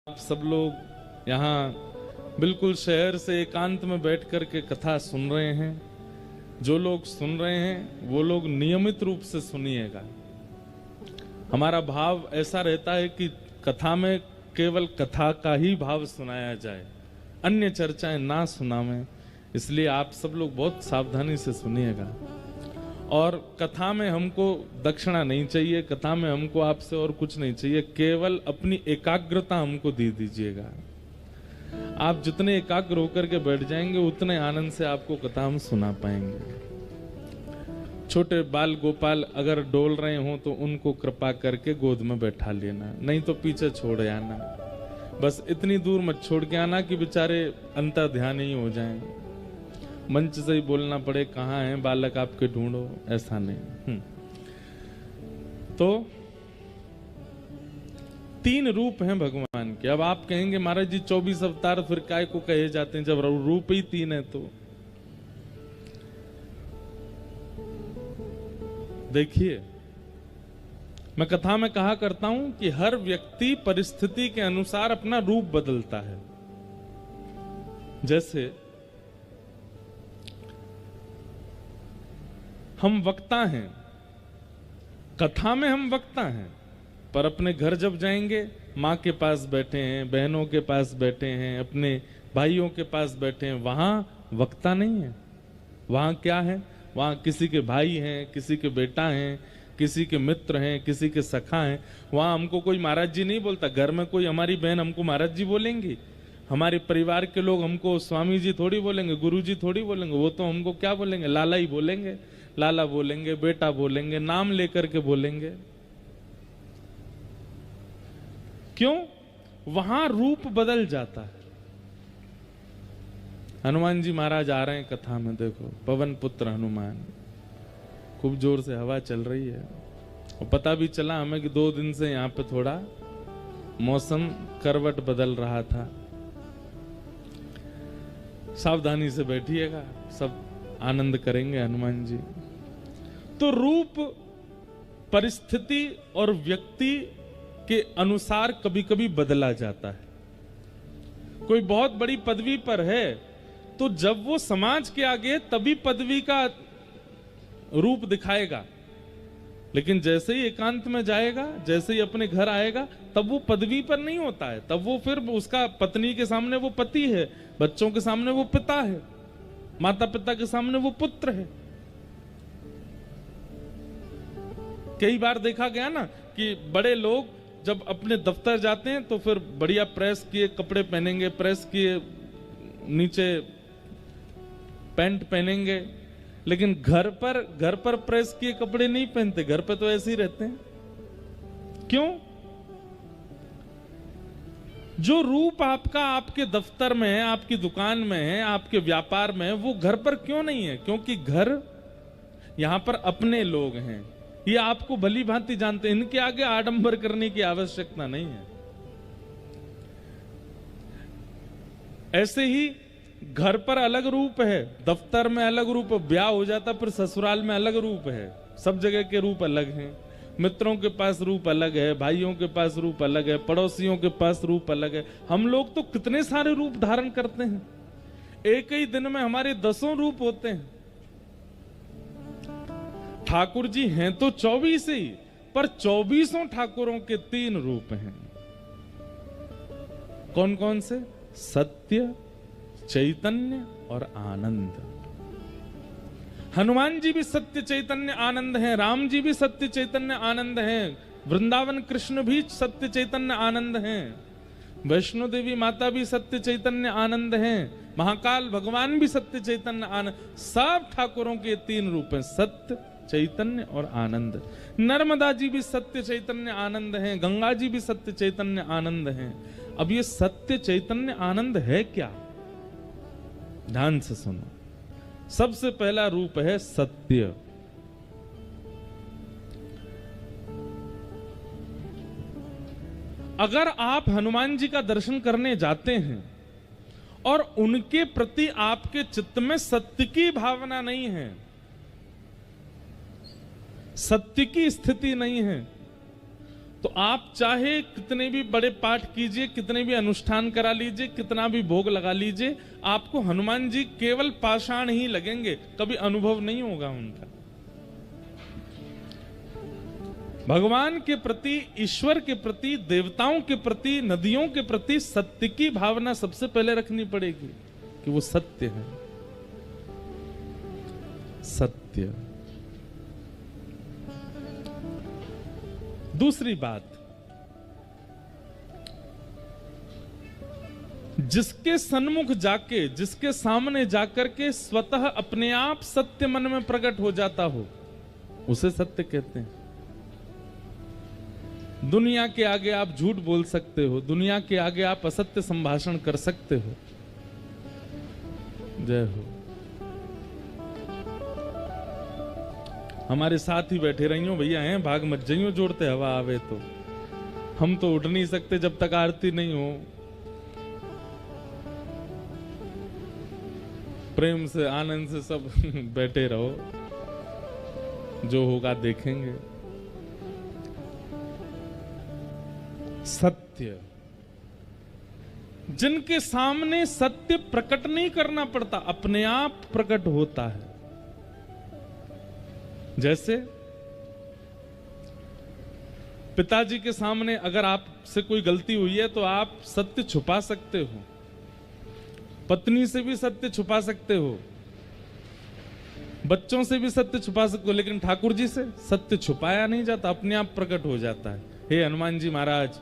आप सब लोग यहाँ बिल्कुल शहर से एकांत में बैठ कर के कथा सुन रहे हैं। जो लोग सुन रहे हैं वो लोग नियमित रूप से सुनिएगा। हमारा भाव ऐसा रहता है कि कथा में केवल कथा का ही भाव सुनाया जाए, अन्य चर्चाएं ना सुनावें। इसलिए आप सब लोग बहुत सावधानी से सुनिएगा। और कथा में हमको दक्षिणा नहीं चाहिए, कथा में हमको आपसे और कुछ नहीं चाहिए, केवल अपनी एकाग्रता हमको दे दीजिएगा। आप जितने एकाग्र होकर के बैठ जाएंगे उतने आनंद से आपको कथा हम सुना पाएंगे। छोटे बाल गोपाल अगर डोल रहे हो तो उनको कृपा करके गोद में बैठा लेना, नहीं तो पीछे छोड़ आना। बस इतनी दूर मत छोड़ के आना कि बेचारे अंतर ध्यान ही हो जाएं। मंच से ही बोलना पड़े कहाँ हैं बालक आपके ढूंढो, ऐसा नहीं। तो तीन रूप हैं भगवान के। अब आप कहेंगे महाराज जी 24 अवतार फिर काय को कहे जाते हैं जब रूप ही तीन है। तो देखिए, मैं कथा में कहा करता हूं कि हर व्यक्ति परिस्थिति के अनुसार अपना रूप बदलता है। जैसे हम वक्ता हैं, कथा में हम वक्ता हैं, पर अपने घर जब जाएंगे माँ के पास बैठे हैं, बहनों के पास बैठे हैं, अपने भाइयों के पास बैठे हैं, वहां वक्ता नहीं है। वहां क्या है? वहां किसी के भाई हैं, किसी के बेटा हैं, किसी के मित्र हैं, किसी के सखा हैं। वहां हमको कोई महाराज जी नहीं बोलता। घर में कोई हमारी बहन हमको महाराज जी बोलेंगी, हमारे परिवार के लोग हमको स्वामी जी थोड़ी बोलेंगे, गुरु जी थोड़ी बोलेंगे। वो तो हमको क्या बोलेंगे? लाला ही बोलेंगे, लाला बोलेंगे, बेटा बोलेंगे, नाम लेकर के बोलेंगे। क्यों? वहां रूप बदल जाता है। हनुमान जी महाराज आ रहे हैं कथा में, देखो पवन पुत्र हनुमान। खूब जोर से हवा चल रही है और पता भी चला हमें कि 2 दिन से यहाँ पे थोड़ा मौसम करवट बदल रहा था। सावधानी से बैठिएगा, सब आनंद करेंगे हनुमान जी। तो रूप परिस्थिति और व्यक्ति के अनुसार कभी कभी बदला जाता है। कोई बहुत बड़ी पदवी पर है तो जब वो समाज के आगे तभी पदवी का रूप दिखाएगा, लेकिन जैसे ही एकांत में जाएगा, जैसे ही अपने घर आएगा, तब वो पदवी पर नहीं होता है। तब वो फिर उसका पत्नी के सामने वो पति है, बच्चों के सामने वो पिता है, माता पिता के सामने वो पुत्र है। कई बार देखा गया ना कि बड़े लोग जब अपने दफ्तर जाते हैं तो फिर बढ़िया प्रेस किए कपड़े पहनेंगे, प्रेस किए नीचे पैंट पहनेंगे, लेकिन घर पर प्रेस किए कपड़े नहीं पहनते। घर पे तो ऐसे ही रहते हैं। क्यों? जो रूप आपका आपके दफ्तर में है, आपकी दुकान में है, आपके व्यापार में है, वो घर पर क्यों नहीं है? क्योंकि घर यहां पर अपने लोग हैं, ये आपको भली भांति जानते हैं। इनके आगे आडंबर करने की आवश्यकता नहीं है। ऐसे ही घर पर अलग रूप है, दफ्तर में अलग रूप, ब्याह हो जाता फिर ससुराल में अलग रूप है। सब जगह के रूप अलग हैं। मित्रों के पास रूप अलग है, भाइयों के पास रूप अलग है, पड़ोसियों के पास रूप अलग है। हम लोग तो कितने सारे रूप धारण करते हैं। एक ही दिन में हमारे 10 रूप होते हैं। ठाकुर जी हैं तो 24 ही, पर 24 ठाकुरों के 3 रूप हैं। कौन कौन से? सत्य, चैतन्य और आनंद। हनुमान जी भी सत्य चैतन्य आनंद हैं, राम जी भी सत्य चैतन्य आनंद हैं, वृंदावन कृष्ण भी सत्य चैतन्य आनंद हैं, वैष्णो देवी माता भी सत्य चैतन्य आनंद हैं, महाकाल भगवान भी सत्य चैतन्य आनंद। सब ठाकुरों के 3 रूप हैं, सत्य, चैतन्य और आनंद। नर्मदा जी भी सत्य चैतन्य आनंद हैं, गंगा जी भी सत्य चैतन्य आनंद हैं। अब ये सत्य चैतन्य आनंद है क्या? ध्यान से सुनो। सबसे पहला रूप है सत्य। अगर आप हनुमान जी का दर्शन करने जाते हैं और उनके प्रति आपके चित्त में सत्य की भावना नहीं है, सत्य की स्थिति नहीं है, तो आप चाहे कितने भी बड़े पाठ कीजिए, कितने भी अनुष्ठान करा लीजिए, कितना भी भोग लगा लीजिए, आपको हनुमान जी केवल पाषाण ही लगेंगे, कभी अनुभव नहीं होगा उनका। भगवान के प्रति, ईश्वर के प्रति, देवताओं के प्रति, नदियों के प्रति सत्य की भावना सबसे पहले रखनी पड़ेगी कि वो सत्य है। सत्य। दूसरी बात, जिसके सन्मुख जाके, जिसके सामने जाकर के स्वतः अपने आप सत्य मन में प्रकट हो जाता हो, उसे सत्य कहते हैं। दुनिया के आगे आप झूठ बोल सकते हो, दुनिया के आगे आप असत्य संभाषण कर सकते हो। जय हो। हमारे साथ ही बैठे रहियो भैया, हैं भाग मत जाइयो, जोड़ते हवा आवे तो। हम तो उठ नहीं सकते जब तक आरती नहीं हो। प्रेम से, आनंद से सब बैठे रहो, जो होगा देखेंगे। सत्य, जिनके सामने सत्य प्रकट नहीं करना पड़ता, अपने आप प्रकट होता है। जैसे पिताजी के सामने अगर आपसे कोई गलती हुई है तो आप सत्य छुपा सकते हो, पत्नी से भी सत्य छुपा सकते हो, बच्चों से भी सत्य छुपा सकते हो, लेकिन ठाकुर जी से सत्य छुपाया नहीं जाता, अपने आप प्रकट हो जाता है। हे हनुमान जी महाराज,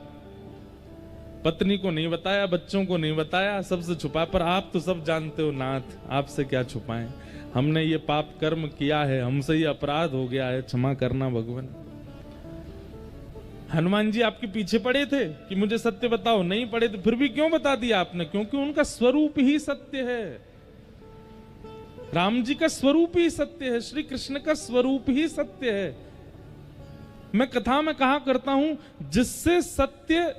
पत्नी को नहीं बताया, बच्चों को नहीं बताया, सबसे छुपा, पर आप तो सब जानते हो नाथ, आपसे क्या छुपाएं। हमने ये पाप कर्म किया है, हमसे ये अपराध हो गया है, क्षमा करना भगवान। हनुमान जी आपके पीछे पड़े थे कि मुझे सत्य बताओ, नहीं पड़े थे, फिर भी क्यों बता दिया आपने? क्योंकि उनका स्वरूप ही सत्य है। राम जी का स्वरूप ही सत्य है, श्री कृष्ण का स्वरूप ही सत्य है। मैं कथा में कहा करता हूं, जिससे सत्य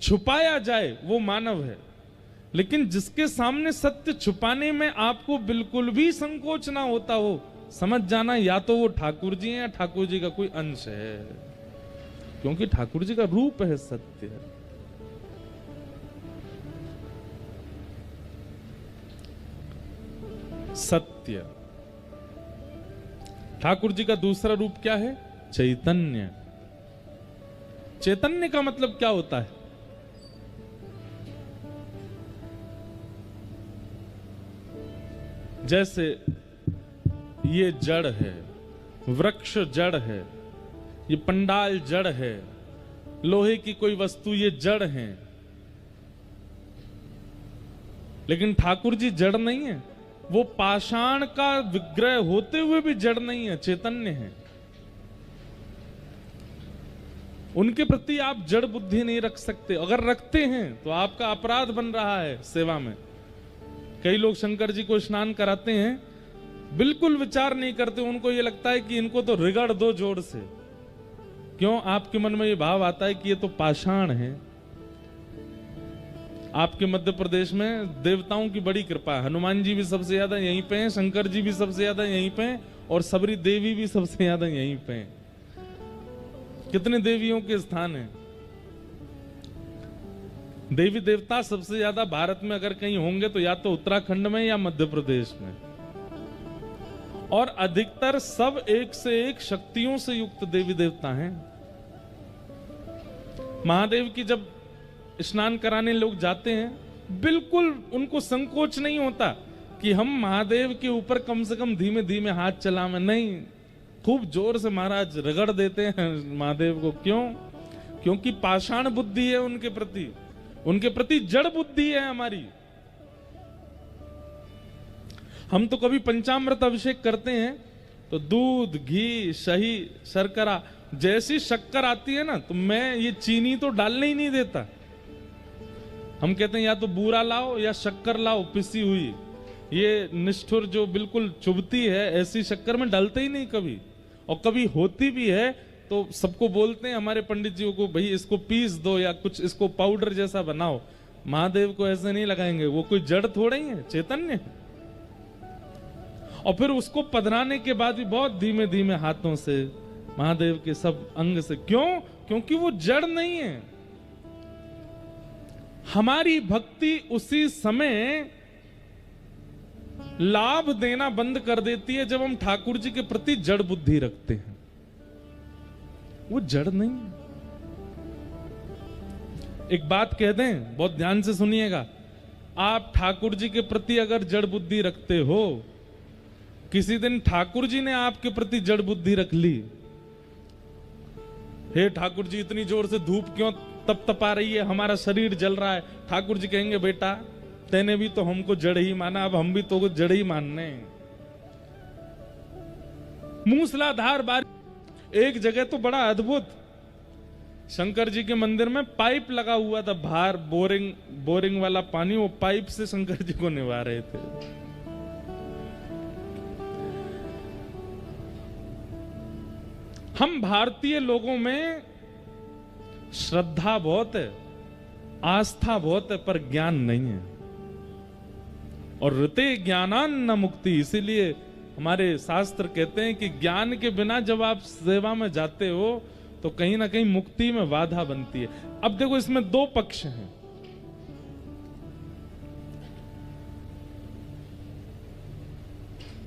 छुपाया जाए वो मानव है, लेकिन जिसके सामने सत्य छुपाने में आपको बिल्कुल भी संकोच ना होता हो, समझ जाना या तो वो ठाकुर जी हैं या ठाकुर जी का कोई अंश है, क्योंकि ठाकुर जी का रूप है सत्य। सत्य। ठाकुर जी का दूसरा रूप क्या है? चैतन्य। चैतन्य का मतलब क्या होता है? जैसे ये जड़ है, वृक्ष जड़ है, ये पंडाल जड़ है, लोहे की कोई वस्तु ये जड़ है, लेकिन ठाकुर जी जड़ नहीं है। वो पाषाण का विग्रह होते हुए भी जड़ नहीं है, चैतन्य है। उनके प्रति आप जड़ बुद्धि नहीं रख सकते, अगर रखते हैं तो आपका अपराध बन रहा है सेवा में। कई लोग शंकर जी को स्नान कराते हैं, बिल्कुल विचार नहीं करते, उनको ये लगता है कि इनको तो रिगड़ दो जोर से। क्यों? आपके मन में ये भाव आता है कि ये तो पाषाण है। आपके मध्य प्रदेश में देवताओं की बड़ी कृपा है, हनुमान जी भी सबसे ज्यादा यहीं पे हैं, शंकर जी भी सबसे ज्यादा यहीं पे हैं, और सबरी देवी भी सबसे ज्यादा यहीं पे हैं। कितने देवियों के स्थान हैं? देवी देवता सबसे ज्यादा भारत में अगर कहीं होंगे तो या तो उत्तराखंड में या मध्य प्रदेश में, और अधिकतर सब एक से एक शक्तियों से युक्त देवी देवता हैं। महादेव की जब स्नान कराने लोग जाते हैं, बिल्कुल उनको संकोच नहीं होता कि हम महादेव के ऊपर कम से कम धीमे धीमे हाथ चलाएं, नहीं, खूब जोर से महाराज रगड़ देते हैं महादेव को। क्यों? क्योंकि पाषाण बुद्धि है उनके प्रति, उनके प्रति जड़ बुद्धि है हमारी। हम तो कभी पंचामृत अभिषेक करते हैं तो दूध, घी, शही, शर्करा, जैसी शक्कर आती है ना, तो मैं ये चीनी तो डालने ही नहीं देता। हम कहते हैं या तो बूरा लाओ या शक्कर लाओ पिसी हुई, ये निष्ठुर जो बिल्कुल चुभती है, ऐसी शक्कर में डालते ही नहीं कभी। और कभी होती भी है तो सबको बोलते हैं हमारे पंडित जी को, भाई इसको पीस दो या कुछ इसको पाउडर जैसा बनाओ। महादेव को ऐसे नहीं लगाएंगे, वो कोई जड़ थोड़ा ही है, चैतन्य है। और फिर उसको पधराने के बाद भी बहुत धीमे धीमे हाथों से महादेव के सब अंग से। क्यों? क्योंकि वो जड़ नहीं है। हमारी भक्ति उसी समय लाभ देना बंद कर देती है जब हम ठाकुर जी के प्रति जड़ बुद्धि रखते हैं। वो जड़ नहीं है। एक बात कह दें, बहुत ध्यान से सुनिएगा। आप ठाकुर जी के प्रति अगर जड़ बुद्धि रखते हो, किसी दिन ठाकुर जी ने आपके प्रति जड़ बुद्धि रख ली, हे ठाकुर जी इतनी जोर से धूप क्यों तपतपा रही है, हमारा शरीर जल रहा है। ठाकुर जी कहेंगे बेटा तेने भी तो हमको जड़ ही माना, अब हम भी तो जड़ ही मानने। मूसलाधार बारिश। एक जगह तो बड़ा अद्भुत, शंकर जी के मंदिर में पाइप लगा हुआ था, बाहर बोरिंग वाला पानी, वो पाइप से शंकर जी को निभा रहे थे। हम भारतीय लोगों में श्रद्धा बहुत है, आस्था बहुत है, पर ज्ञान नहीं है। और ऋते ज्ञानान न मुक्ति, इसीलिए हमारे शास्त्र कहते हैं कि ज्ञान के बिना जब आप सेवा में जाते हो तो कहीं ना कहीं मुक्ति में बाधा बनती है। अब देखो इसमें दो पक्ष हैं।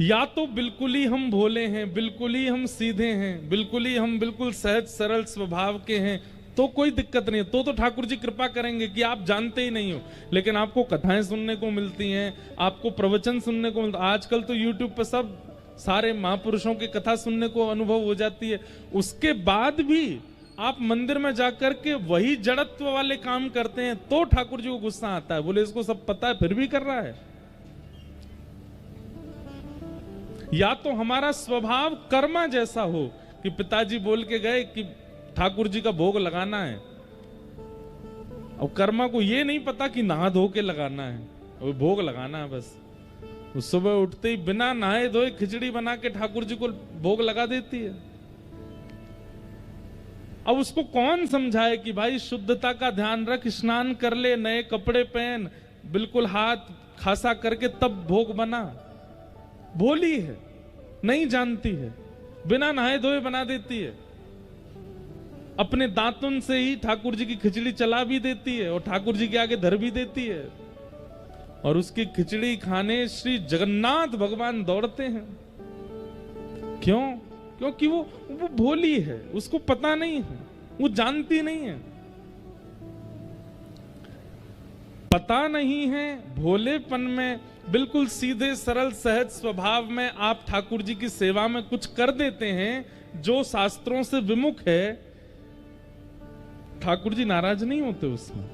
या तो बिल्कुल ही हम भोले हैं, बिल्कुल ही हम सीधे हैं, बिल्कुल ही हम बिल्कुल सहज सरल स्वभाव के हैं, तो कोई दिक्कत नहीं है। तो ठाकुर जी कृपा करेंगे कि आप जानते ही नहीं हो, लेकिन आपको कथाएं सुनने को मिलती हैं, आपको प्रवचन सुनने को मिलता। आजकल तो यूट्यूब पर सब सारे महापुरुषों की कथा सुनने को अनुभव हो जाती है। उसके बाद भी आप मंदिर में जाकर के वही जड़त्व वाले काम करते हैं तो ठाकुर जी को गुस्सा आता है। बोले इसको सब पता है फिर भी कर रहा है। या तो हमारा स्वभाव कर्मा जैसा हो कि पिताजी बोल के गए कि ठाकुर जी का भोग लगाना है, और कर्मा को ये नहीं पता कि नहा धो के लगाना है, वो भोग लगाना है बस। उस सुबह उठते ही बिना नहाए धोए खिचड़ी बना के ठाकुर जी को भोग लगा देती है। अब उसको कौन समझाए कि भाई शुद्धता का ध्यान रख, स्नान कर ले, नए कपड़े पहन, बिल्कुल हाथ खासा करके तब भोग बना। भोली है, नहीं जानती है, बिना नहाए धोए बना देती है। अपने दांतुन से ही ठाकुर जी की खिचड़ी चला भी देती है और ठाकुर जी के आगे धर भी देती है, और उसकी खिचड़ी खाने श्री जगन्नाथ भगवान दौड़ते हैं। क्यों? क्योंकि वो भोली है, उसको पता नहीं है, वो जानती नहीं है। पता नहीं है, भोलेपन में, बिल्कुल सीधे सरल सहज स्वभाव में आप ठाकुर जी की सेवा में कुछ कर देते हैं जो शास्त्रों से विमुख है। ठाकुर जी नाराज नहीं होते उसमें।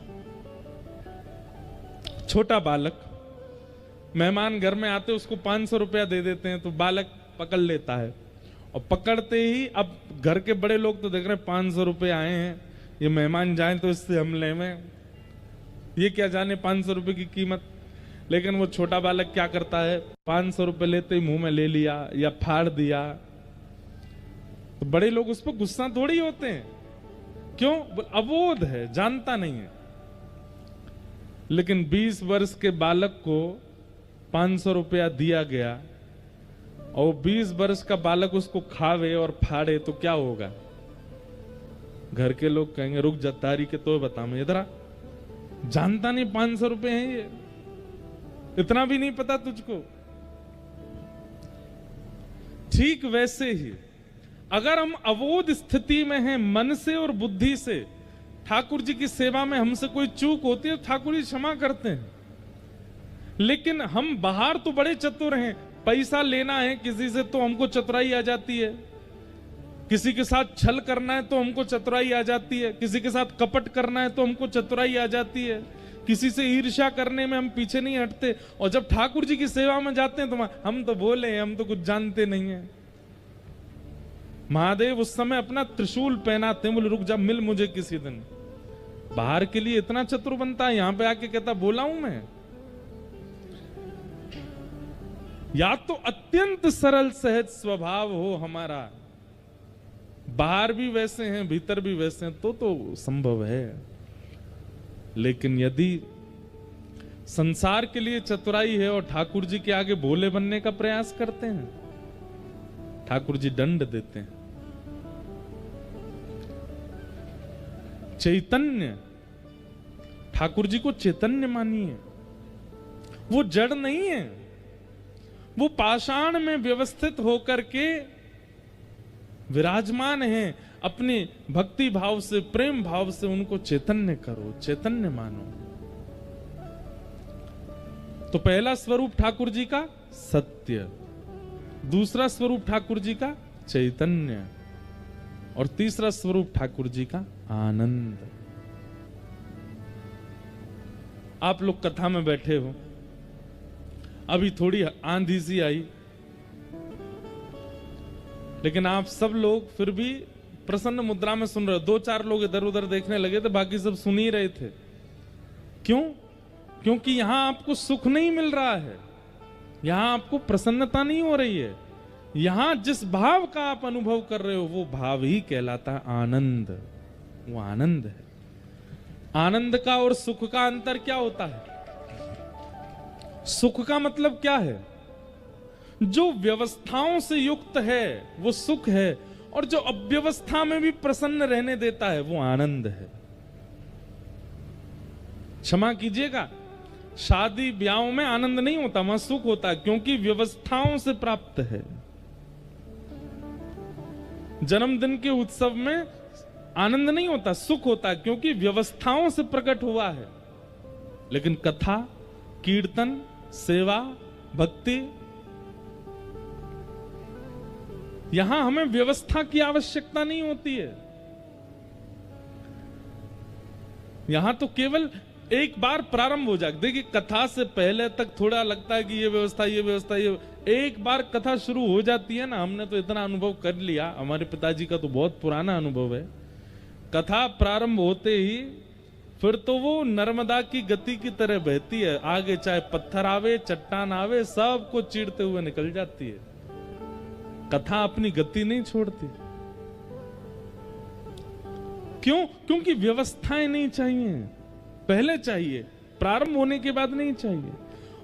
छोटा बालक, मेहमान घर में आते उसको 500 रुपया दे देते हैं तो बालक पकड़ लेता है, और पकड़ते ही अब घर के बड़े लोग तो देख रहे हैं 500 रुपये आए हैं, ये मेहमान जाए तो इससे हम ले में, ये क्या जाने 500 रुपये की कीमत। लेकिन वो छोटा बालक क्या करता है, 500 रुपये लेते ही मुंह में ले लिया या फाड़ दिया। तो बड़े लोग उस पर गुस्सा थोड़ी होते हैं, क्यों? अबोध है, जानता नहीं है। लेकिन 20 वर्ष के बालक को 500 रुपया दिया गया और 20 वर्ष का बालक उसको खावे और फाड़े तो क्या होगा? घर के लोग कहेंगे रुक जा तारी के तो बता, मैं इधर आ, जानता नहीं 500 रुपए हैं ये, इतना भी नहीं पता तुझको। ठीक वैसे ही अगर हम अवोध स्थिति में हैं मन से और बुद्धि से, ठाकुर जी की सेवा में हमसे कोई चूक होती है ठाकुर जी क्षमा करते हैं। लेकिन हम बाहर तो बड़े चतुर हैं, पैसा लेना है किसी से तो हमको चतुराई आ जाती है, किसी के साथ छल करना है तो हमको चतुराई आ जाती है, किसी के साथ कपट करना है तो हमको चतुराई आ जाती है, किसी से ईर्ष्या करने में हम पीछे नहीं हटते। और जब ठाकुर जी की सेवा में जाते हैं तो हम तो बोले हैं, हम तो कुछ जानते नहीं है। महादेव उस समय अपना त्रिशूल पहनाते हैं, बोले रुक जा मिल मुझे किसी दिन। बाहर के लिए इतना चतुर बनता है, यहां पे आके कहता बोला हूं मैं। या तो अत्यंत सरल सहज स्वभाव हो हमारा, बाहर भी वैसे हैं भीतर भी वैसे हैं, तो संभव है। लेकिन यदि संसार के लिए चतुराई है और ठाकुर जी के आगे भोले बनने का प्रयास करते हैं, ठाकुर जी दंड देते हैं। चैतन्य, ठाकुर जी को चैतन्य मानिए। वो जड़ नहीं है, वो पाषाण में व्यवस्थित होकर के विराजमान हैं। अपने भक्ति भाव से, प्रेम भाव से उनको चैतन्य करो, चैतन्य मानो। तो पहला स्वरूप ठाकुर जी का सत्य, दूसरा स्वरूप ठाकुर जी का चैतन्य, और तीसरा स्वरूप ठाकुर जी का आनंद। आप लोग कथा में बैठे हो, अभी थोड़ी आंधी सी आई, लेकिन आप सब लोग फिर भी प्रसन्न मुद्रा में सुन रहे हो। 2-4 लोग इधर उधर देखने लगे थे, बाकी सब सुन ही रहे थे। क्यों? क्योंकि यहां आपको सुख नहीं मिल रहा है, यहां आपको प्रसन्नता नहीं हो रही है। यहां जिस भाव का आप अनुभव कर रहे हो वो भाव ही कहलाता है आनंद। वो आनंद है। आनंद का और सुख का अंतर क्या होता है? सुख का मतलब क्या है? जो व्यवस्थाओं से युक्त है वो सुख है, और जो अव्यवस्था में भी प्रसन्न रहने देता है वो आनंद है। क्षमा कीजिएगा, शादी ब्याहों में आनंद नहीं होता, वहां सुख होता है, क्योंकि व्यवस्थाओं से प्राप्त है। जन्मदिन के उत्सव में आनंद नहीं होता, सुख होता है, क्योंकि व्यवस्थाओं से प्रकट हुआ है। लेकिन कथा, कीर्तन, सेवा, भक्ति, यहां हमें व्यवस्था की आवश्यकता नहीं होती है। यहां तो केवल एक बार प्रारंभ हो जाए। देखिए, कथा से पहले तक थोड़ा लगता है कि ये व्यवस्था, ये व्यवस्था, ये, एक बार कथा शुरू हो जाती है ना, हमने तो इतना अनुभव कर लिया, हमारे पिताजी का तो बहुत पुराना अनुभव है। कथा प्रारंभ होते ही फिर तो वो नर्मदा की गति की तरह बहती है, आगे चाहे पत्थर आवे, चट्टान आवे, सबको चीरते हुए निकल जाती है। कथा अपनी गति नहीं छोड़ती। क्यों? क्योंकि व्यवस्थाएं नहीं चाहिए, पहले चाहिए, प्रारंभ होने के बाद नहीं चाहिए।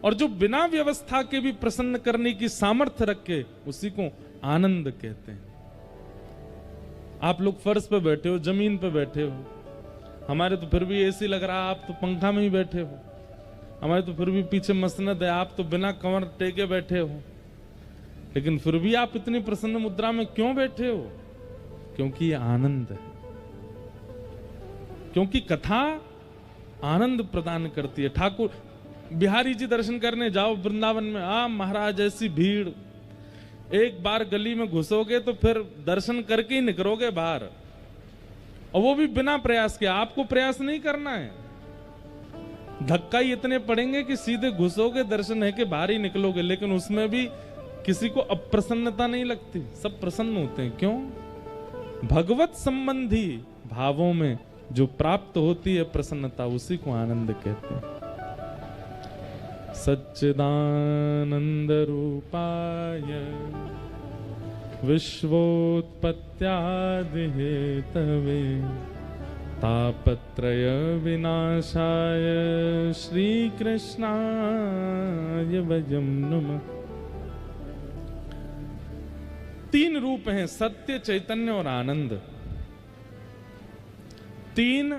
और जो बिना व्यवस्था के भी प्रसन्न करने की सामर्थ्य रखे, उसी को आनंद कहते हैं। आप लोग फर्श पे बैठे हो, जमीन पे बैठे हो, हमारे तो फिर भी एसी लग रहा, आप तो पंखा में ही बैठे हो। हमारे तो फिर भी पीछे मसनद है, आप तो बिना कमर टेके बैठे हो। लेकिन फिर भी आप इतनी प्रसन्न मुद्रा में क्यों बैठे हो? क्योंकि ये आनंद है। क्योंकि कथा आनंद प्रदान करती है। ठाकुर बिहारी जी दर्शन करने जाओ वृंदावन में, महाराज ऐसी भीड़, एक बार गली में घुसोगे तो फिर दर्शन करके ही निकलोगे बाहर, और वो भी बिना प्रयास के। आपको प्रयास नहीं करना है, धक्का ही इतने पड़ेंगे कि सीधे घुसोगे, दर्शन है कि बाहर ही निकलोगे। लेकिन उसमें भी किसी को अप्रसन्नता नहीं लगती, सब प्रसन्न होते हैं। क्यों? भगवत संबंधी भावों में जो प्राप्त होती है प्रसन्नता, उसी को आनंद कहते हैं। सच्चिदानंद रूपाय विश्वोत्पत्त्यादि हेतवे तापत्रय विनाशाय श्री कृष्णाय वयं नमः। 3 रूप हैं, सत्य, चैतन्य और आनंद। 3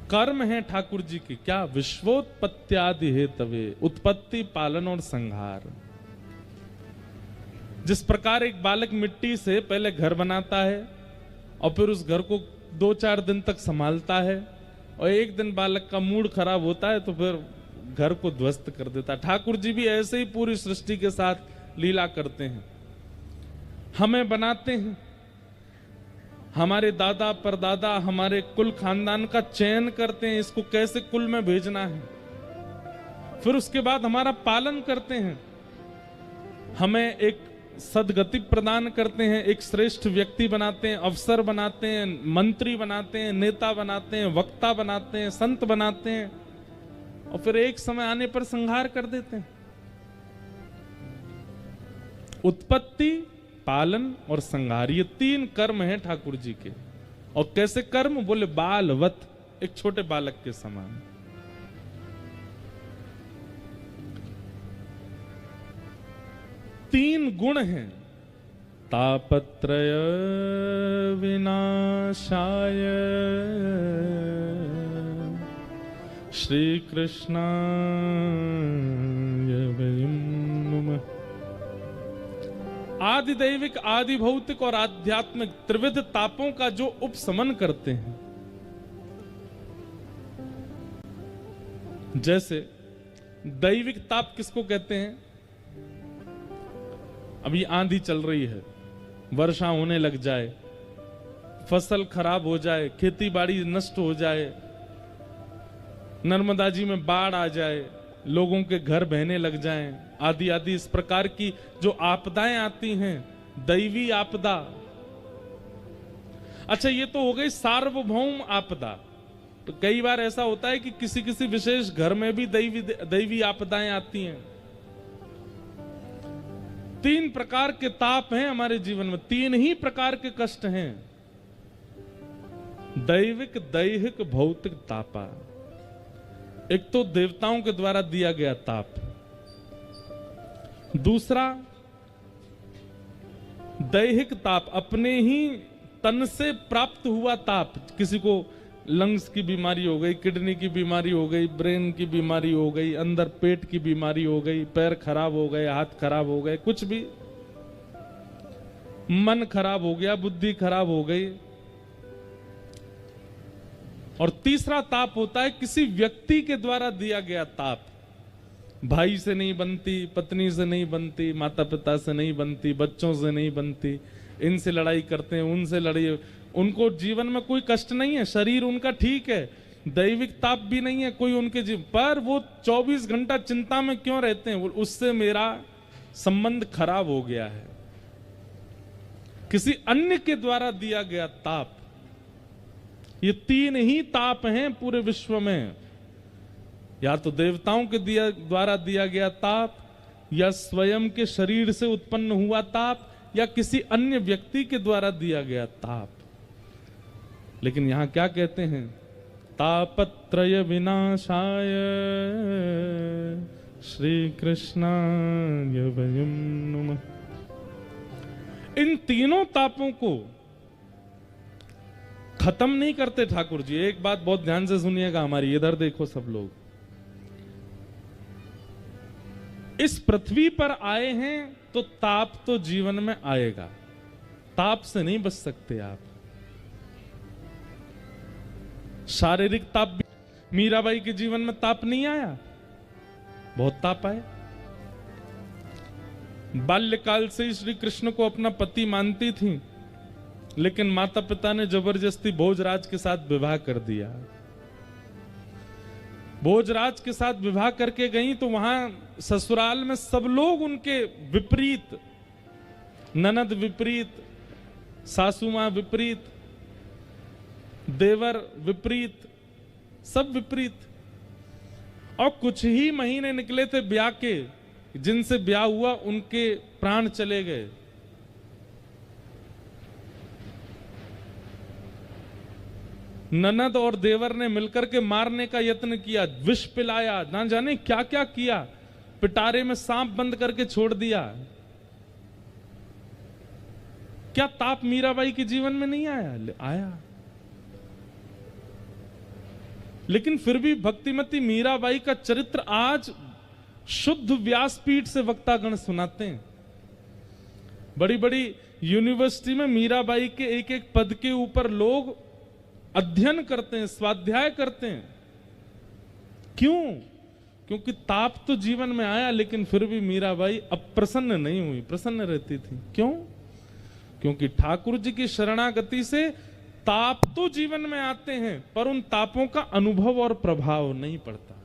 कर्म हैं ठाकुर जी की। क्या? विश्वोत्पत्त्यादि हेतवे, उत्पत्ति, पालन और संहार। जिस प्रकार एक बालक मिट्टी से पहले घर बनाता है और फिर उस घर को 2-4 दिन तक संभालता है, और एक दिन बालक का मूड खराब होता है तो फिर घर को ध्वस्त कर देता है। ठाकुर जी भी ऐसे ही पूरी सृष्टि के साथ लीला करते हैं। हमें बनाते हैं, हमारे दादा परदादा, हमारे कुल खानदान का चयन करते हैं, इसको कैसे कुल में भेजना है। फिर उसके बाद हमारा पालन करते हैं, हमें एक सदगति प्रदान करते हैं, एक श्रेष्ठ व्यक्ति बनाते हैं, अफसर बनाते हैं, मंत्री बनाते हैं, नेता बनाते हैं, वक्ता बनाते हैं, संत बनाते हैं, और फिर एक समय आने पर संहार कर देते हैं। उत्पत्ति, पालन और संहार, ये 3 कर्म हैं ठाकुर जी के। और कैसे कर्म? बोले बालवत, एक छोटे बालक के समान। तीन गुण हैं तापत्रय विनाशाय श्री कृष्णाय वयं नमः। आदिदैविक, आदि भौतिक और आध्यात्मिक त्रिविध तापों का जो उपशमन करते हैं, जैसे दैविक ताप किसको कहते हैं? अभी आंधी चल रही है, वर्षा होने लग जाए, फसल खराब हो जाए, खेती बाड़ी नष्ट हो जाए, नर्मदा जी में बाढ़ आ जाए, लोगों के घर बहने लग जाएं, आदि आदि इस प्रकार की जो आपदाएं आती हैं, दैवी आपदा। अच्छा, ये तो हो गई सार्वभौम आपदा। तो कई बार ऐसा होता है कि किसी किसी विशेष घर में भी दैवी आपदाएं आती हैं। तीन प्रकार के ताप हैं हमारे जीवन में, तीन ही प्रकार के कष्ट हैं, दैविक, दैहिक, भौतिक तापा। एक तो देवताओं के द्वारा दिया गया ताप, दूसरा दैहिक ताप, अपने ही तन से प्राप्त हुआ ताप। किसी को लंग्स की बीमारी हो गई, किडनी की बीमारी हो गई, ब्रेन की बीमारी हो गई, अंदर पेट की बीमारी हो गई, पैर खराब हो गए, हाथ खराब हो गए, कुछ भी, मन खराब हो गया, बुद्धि खराब हो गई। और तीसरा ताप होता है किसी व्यक्ति के द्वारा दिया गया ताप। भाई से नहीं बनती, पत्नी से नहीं बनती, माता पिता से नहीं बनती, बच्चों से नहीं बनती, इनसे लड़ाई करते हैं, उनसे लड़ाई, उनको जीवन में कोई कष्ट नहीं है, शरीर उनका ठीक है, दैविक ताप भी नहीं है कोई उनके जीवन पर, वो 24 घंटा चिंता में क्यों रहते हैं? उससे मेरा संबंध खराब हो गया है। किसी अन्य के द्वारा दिया गया ताप, ये तीन ही ताप हैं पूरे विश्व में, या तो देवताओं के द्वारा दिया गया ताप, या स्वयं के शरीर से उत्पन्न हुआ ताप, या किसी अन्य व्यक्ति के द्वारा दिया गया ताप। लेकिन यहां क्या कहते हैं? तापत्रय विनाशाय श्री कृष्णाय वयं नमः। इन तीनों तापों को खत्म नहीं करते ठाकुर जी। एक बात बहुत ध्यान से सुनिएगा हमारी, इधर देखो सब लोग। इस पृथ्वी पर आए हैं तो ताप तो जीवन में आएगा, ताप से नहीं बच सकते आप। शारीरिक ताप भी, मीराबाई के जीवन में ताप नहीं आया, बहुत ताप आए। बाल्यकाल से ही श्री कृष्ण को अपना पति मानती थी, लेकिन माता पिता ने जबरदस्ती भोजराज के साथ विवाह कर दिया। भोजराज के साथ विवाह करके गई तो वहां ससुराल में सब लोग उनके विपरीत, ननद विपरीत, सासू मां विपरीत, देवर विपरीत, सब विपरीत। और कुछ ही महीने निकले थे ब्याह के, जिनसे ब्याह हुआ उनके प्राण चले गए। ननद और देवर ने मिलकर के मारने का यत्न किया, विष पिलाया, ना जाने क्या क्या किया, पिटारे में सांप बंद करके छोड़ दिया। क्या ताप मीराबाई के जीवन में नहीं आया? आया। लेकिन फिर भी भक्तिमती मीराबाई का चरित्र आज शुद्ध व्यासपीठ से वक्तागण सुनाते हैं। बड़ी बड़ी यूनिवर्सिटी में मीराबाई के एक एक पद के ऊपर लोग अध्ययन करते हैं, स्वाध्याय करते हैं। क्यों? क्योंकि ताप तो जीवन में आया, लेकिन फिर भी मीराबाई अप्रसन्न नहीं हुई, प्रसन्न रहती थी। क्यों? क्योंकि ठाकुर जी की शरणागति से ताप तो जीवन में आते हैं, पर उन तापों का अनुभव और प्रभाव नहीं पड़ता।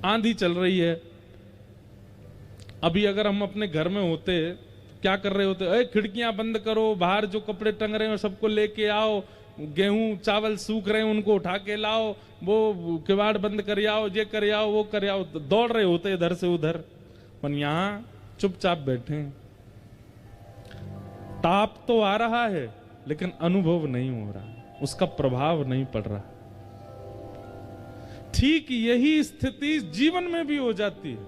आंधी चल रही है, अभी अगर हम अपने घर में होते, क्या कर रहे होते? अरे खिड़कियां बंद करो, बाहर जो कपड़े टंग रहे हैं सबको लेके आओ, गेहूं चावल सूख रहे हैं उनको उठा के लाओ, वो किवाड़ बंद कर आओ, ये कर आओ, वो कर आओ, दौड़ रहे होते इधर से उधर। पर यहां चुपचाप बैठे, ताप तो आ रहा है लेकिन अनुभव नहीं हो रहा, उसका प्रभाव नहीं पड़ रहा। ठीक यही स्थिति जीवन में भी हो जाती है।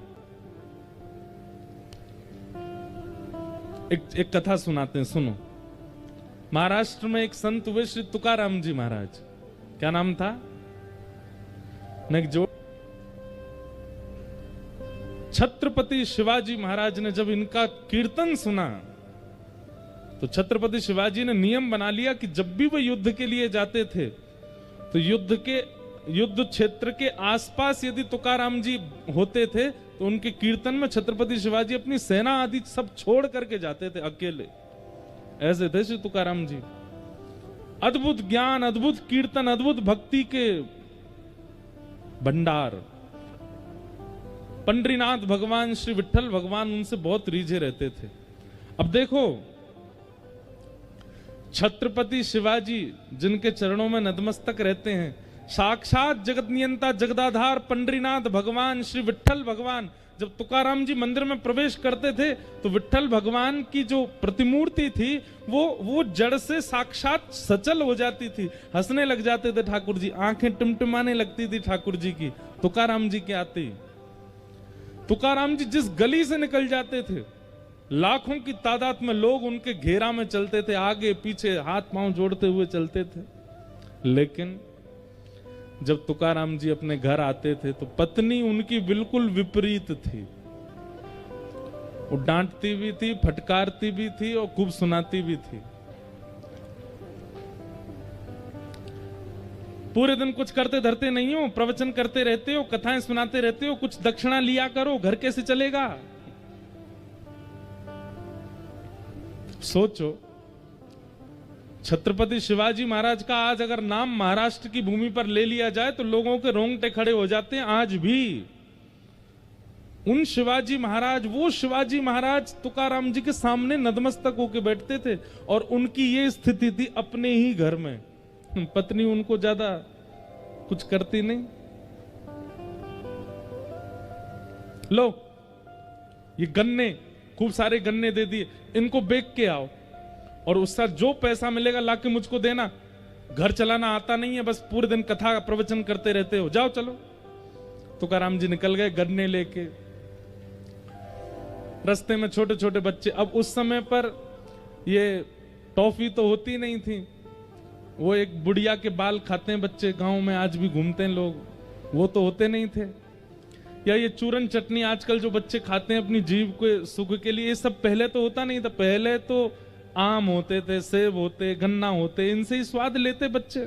एक कथा सुनाते हैं, सुनो। महाराष्ट्र में एक संत हुए श्री तुकाराम जी महाराज। क्या नाम था? जो छत्रपति शिवाजी महाराज ने जब इनका कीर्तन सुना तो छत्रपति शिवाजी ने नियम बना लिया कि जब भी वो युद्ध के लिए जाते थे तो युद्ध क्षेत्र के आसपास यदि तुकाराम जी होते थे तो उनके कीर्तन में छत्रपति शिवाजी अपनी सेना आदि सब छोड़ करके जाते थे अकेले। ऐसे थे श्री तुकाराम जी। अद्भुत ज्ञान, अद्भुत कीर्तन, अद्भुत भक्ति के भंडार। पंडरीनाथ भगवान, श्री विठ्ठल भगवान उनसे बहुत रीझे रहते थे। अब देखो, छत्रपति शिवाजी जिनके चरणों में नतमस्तक रहते हैं, साक्षात जगत नियंता जगदाधार पंडरीनाथ भगवान श्री विठ्ठल भगवान जब तुकाराम जी मंदिर में प्रवेश करते थे तो विठ्ठल भगवान की जो प्रतिमूर्ति थी वो जड़ से साक्षात सचल हो जाती थी। हंसने लग जाते थे ठाकुर जी, आंखें टिमटिमाने लगती थी ठाकुर जी की तुकाराम जी के आते ही। तुकाराम जी जिस गली से निकल जाते थे लाखों की तादाद में लोग उनके घेरा में चलते थे, आगे पीछे हाथ पांव जोड़ते हुए चलते थे। लेकिन जब तुकाराम जी अपने घर आते थे तो पत्नी उनकी बिल्कुल विपरीत थी। वो डांटती भी थी, फटकारती भी थी और खूब सुनाती भी थी। पूरे दिन कुछ करते धरते नहीं हो, प्रवचन करते रहते हो, कथाएं सुनाते रहते हो, कुछ दक्षिणा लिया करो, घर कैसे चलेगा? सोचो, छत्रपति शिवाजी महाराज का आज अगर नाम महाराष्ट्र की भूमि पर ले लिया जाए तो लोगों के रोंगटे खड़े हो जाते हैं। आज भी उन शिवाजी महाराज, वो शिवाजी महाराज तुकाराम जी के सामने नतमस्तक होकर बैठते थे और उनकी ये स्थिति थी अपने ही घर में। पत्नी उनको ज्यादा कुछ करती नहीं। लो ये गन्ने, खूब सारे गन्ने दे दिए, इनको बेच के आओ और उसका जो पैसा मिलेगा लाके मुझको देना। घर चलाना आता नहीं है, बस पूरे दिन कथा प्रवचन करते रहते हो, जाओ चलो। तुकाराम जी निकल गए गन्ने लेके। रास्ते में छोटे छोटे बच्चे, अब उस समय पर ये टॉफी तो होती नहीं थी, वो एक बुढ़िया के बाल खाते हैं बच्चे, गांव में आज भी घूमते हैं लोग, वो तो होते नहीं थे। या ये चूरन चटनी आजकल जो बच्चे खाते हैं अपनी जीभ के सुख के लिए, ये सब पहले तो होता नहीं था। पहले तो आम होते थे, सेब होते, गन्ना होते, इनसे ही स्वाद लेते बच्चे।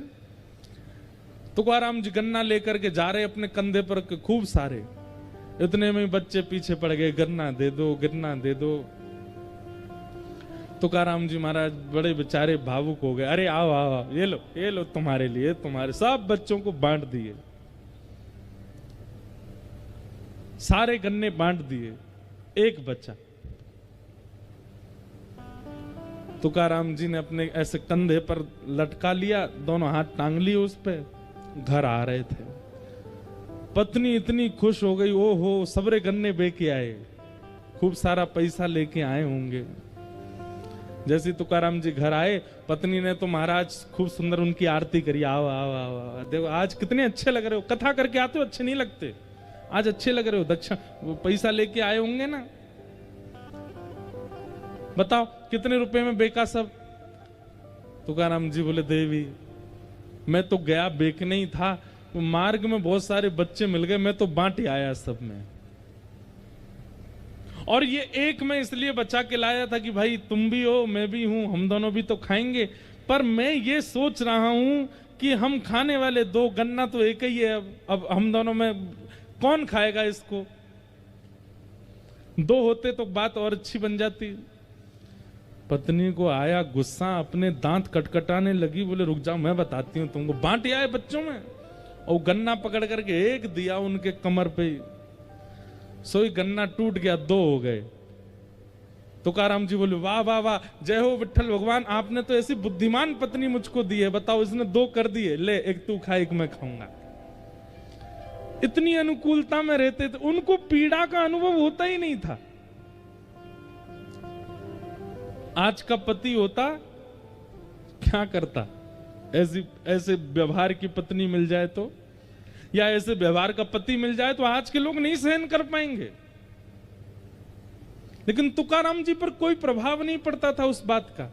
तुकाराम जी गन्ना लेकर के जा रहे अपने कंधे पर, खूब सारे। इतने में बच्चे पीछे पड़ गए, गन्ना दे दो, गन्ना दे दो। तुकाराम जी महाराज बड़े बेचारे भावुक हो गए। अरे आओ आओ आओ, ये लो तुम्हारे लिए, तुम्हारे। सब बच्चों को बांट दिए, सारे गन्ने बांट दिए, एक बच्चा। तुकाराम जी ने अपने ऐसे कंधे पर लटका लिया, दोनों हाथ टांग लिए उस पे, घर आ रहे थे। पत्नी इतनी खुश हो गई, ओ हो सबरे गन्ने बेके आए, खूब सारा पैसा लेके आए होंगे। जैसे तुकाराम जी घर आए, पत्नी ने तो महाराज खूब सुंदर उनकी आरती करी। आओ आओ आओ आओ, देखो आज कितने अच्छे लग रहे हो, कथा करके आते हो अच्छे नहीं लगते, आज अच्छे लग रहे हो, दक्षिण पैसा लेके आए होंगे ना, बताओ कितने रुपए में बेका सब? तुकाराम जी बोले, देवी मैं तो गया बेचने ही था, तो मार्ग में बहुत सारे बच्चे मिल गए, मैं तो बांटे आया सब में, और ये एक मैं इसलिए बचा के लाया था कि भाई तुम भी हो मैं भी हूं, हम दोनों भी तो खाएंगे। पर मैं ये सोच रहा हूं कि हम खाने वाले दो, गन्ना तो एक ही है, अब हम दोनों में कौन खाएगा इसको? दो होते तो बात और अच्छी बन जाती। पत्नी को आया गुस्सा, अपने दांत कटकटाने लगी, बोले रुक जाओ मैं बताती हूँ तुमको। बांटे आए बच्चों में और गन्ना पकड़ करके एक दिया उनके कमर पे, सोई गन्ना टूट गया, दो हो गए। तुकाराम जी बोले, वाह वाह वाह, जय हो विठ्ठल भगवान, आपने तो ऐसी बुद्धिमान पत्नी मुझको दी है, बताओ इसने दो कर दिए, ले एक तू खा एक मैं खाऊंगा। इतनी अनुकूलता में रहते थे, उनको पीड़ा का अनुभव होता ही नहीं था। आज का पति होता क्या करता? ऐसे व्यवहार की पत्नी मिल जाए तो, या ऐसे व्यवहार का पति मिल जाए तो आज के लोग नहीं सहन कर पाएंगे। लेकिन तुकाराम जी पर कोई प्रभाव नहीं पड़ता था उस बात का।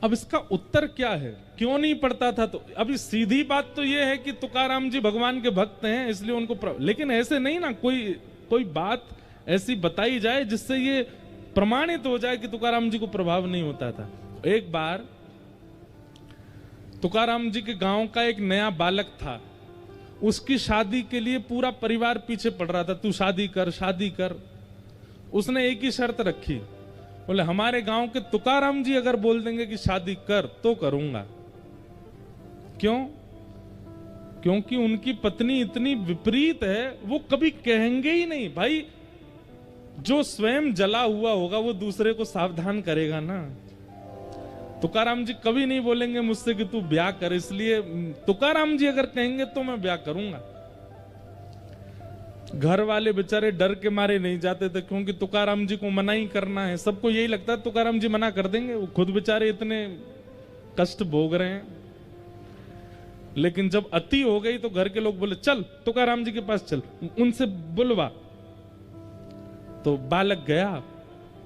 अब इसका उत्तर क्या है, क्यों नहीं पड़ता था? तो अभी सीधी बात तो यह है कि तुकाराम जी भगवान के भक्त हैं इसलिए उनको लेकिन ऐसे नहीं ना, कोई बात ऐसी बताई जाए जिससे ये प्रमाणित हो जाए कि तुकाराम जी को प्रभाव नहीं होता था। एक बार तुकाराम जी के गांव का एक नया बालक था, उसकी शादी के लिए पूरा परिवार पीछे पड़ रहा था, तू शादी कर शादी कर। उसने एक ही शर्त रखी, बोले हमारे गांव के तुकाराम जी अगर बोल देंगे कि शादी कर तो करूंगा। क्यों? क्योंकि उनकी पत्नी इतनी विपरीत है, वो कभी कहेंगे ही नहीं। भाई जो स्वयं जला हुआ होगा वो दूसरे को सावधान करेगा ना। तुकाराम जी कभी नहीं बोलेंगे मुझसे कि तू ब्याह कर, इसलिए तुकाराम जी अगर कहेंगे तो मैं ब्याह करूंगा। घर वाले बेचारे डर के मारे नहीं जाते थे, क्योंकि तुकाराम जी को मना ही करना है। सबको यही लगता है तुकाराम जी मना कर देंगे, वो खुद बेचारे इतने कष्ट भोग रहे हैं। लेकिन जब अति हो गई तो घर के लोग बोले चल तुकाराम जी के पास चल, उनसे बुलवा। तो बालक गया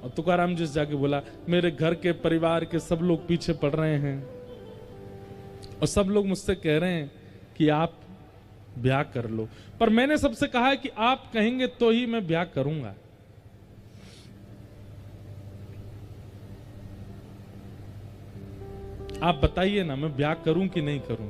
और तुकाराम जी से जाके बोला मेरे घर के परिवार के सब लोग पीछे पड़ रहे हैं और सब लोग मुझसे कह रहे हैं कि आप ब्याह कर लो, पर मैंने सबसे कहा है कि आप कहेंगे तो ही मैं ब्याह करूंगा। आप बताइए ना, मैं ब्याह करूं कि नहीं करूं?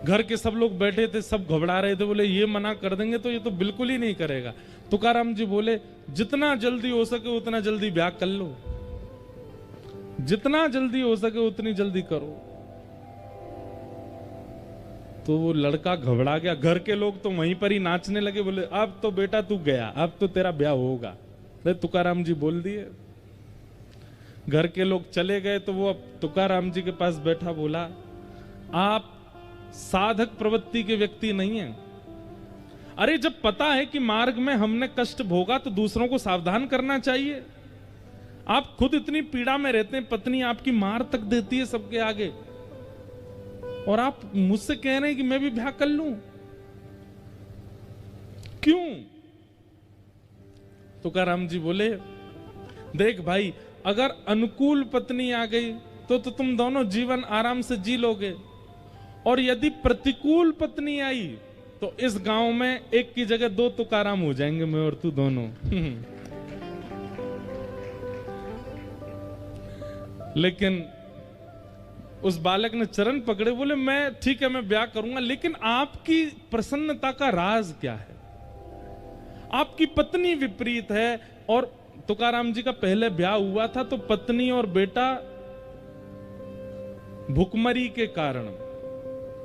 घर के सब लोग बैठे थे, सब घबरा रहे थे, बोले ये मना कर देंगे तो ये तो बिल्कुल ही नहीं करेगा। तुकाराम जी बोले जितना जल्दी हो सके उतना जल्दी ब्याह कर लो, जितना जल्दी हो सके उतनी जल्दी करो। तो वो लड़का घबरा गया। घर के लोग तो वहीं पर ही नाचने लगे, बोले अब तो बेटा तू गया, अब तो तेरा ब्याह होगा। अरे तुकाराम जी बोल दिए। घर के लोग चले गए तो वो अब तुकाराम जी के पास बैठा, बोला आप साधक प्रवृत्ति के व्यक्ति नहीं है। अरे जब पता है कि मार्ग में हमने कष्ट भोगा तो दूसरों को सावधान करना चाहिए। आप खुद इतनी पीड़ा में रहते हैं, पत्नी आपकी मार तक देती है सबके आगे, और आप मुझसे कह रहे हैं कि मैं भी ब्याह कर लूं। क्यों? तुकाराम जी बोले देख भाई, अगर अनुकूल पत्नी आ गई तो तुम दोनों जीवन आराम से जी लोगे, और यदि प्रतिकूल पत्नी आई तो इस गांव में एक की जगह दो तुकाराम हो जाएंगे, मैं और तू दोनों। लेकिन उस बालक ने चरण पकड़े, बोले मैं ठीक है मैं ब्याह करूंगा, लेकिन आपकी प्रसन्नता का राज क्या है? आपकी पत्नी विपरीत है, और तुकाराम जी का पहले ब्याह हुआ था तो पत्नी और बेटा भुखमरी के कारण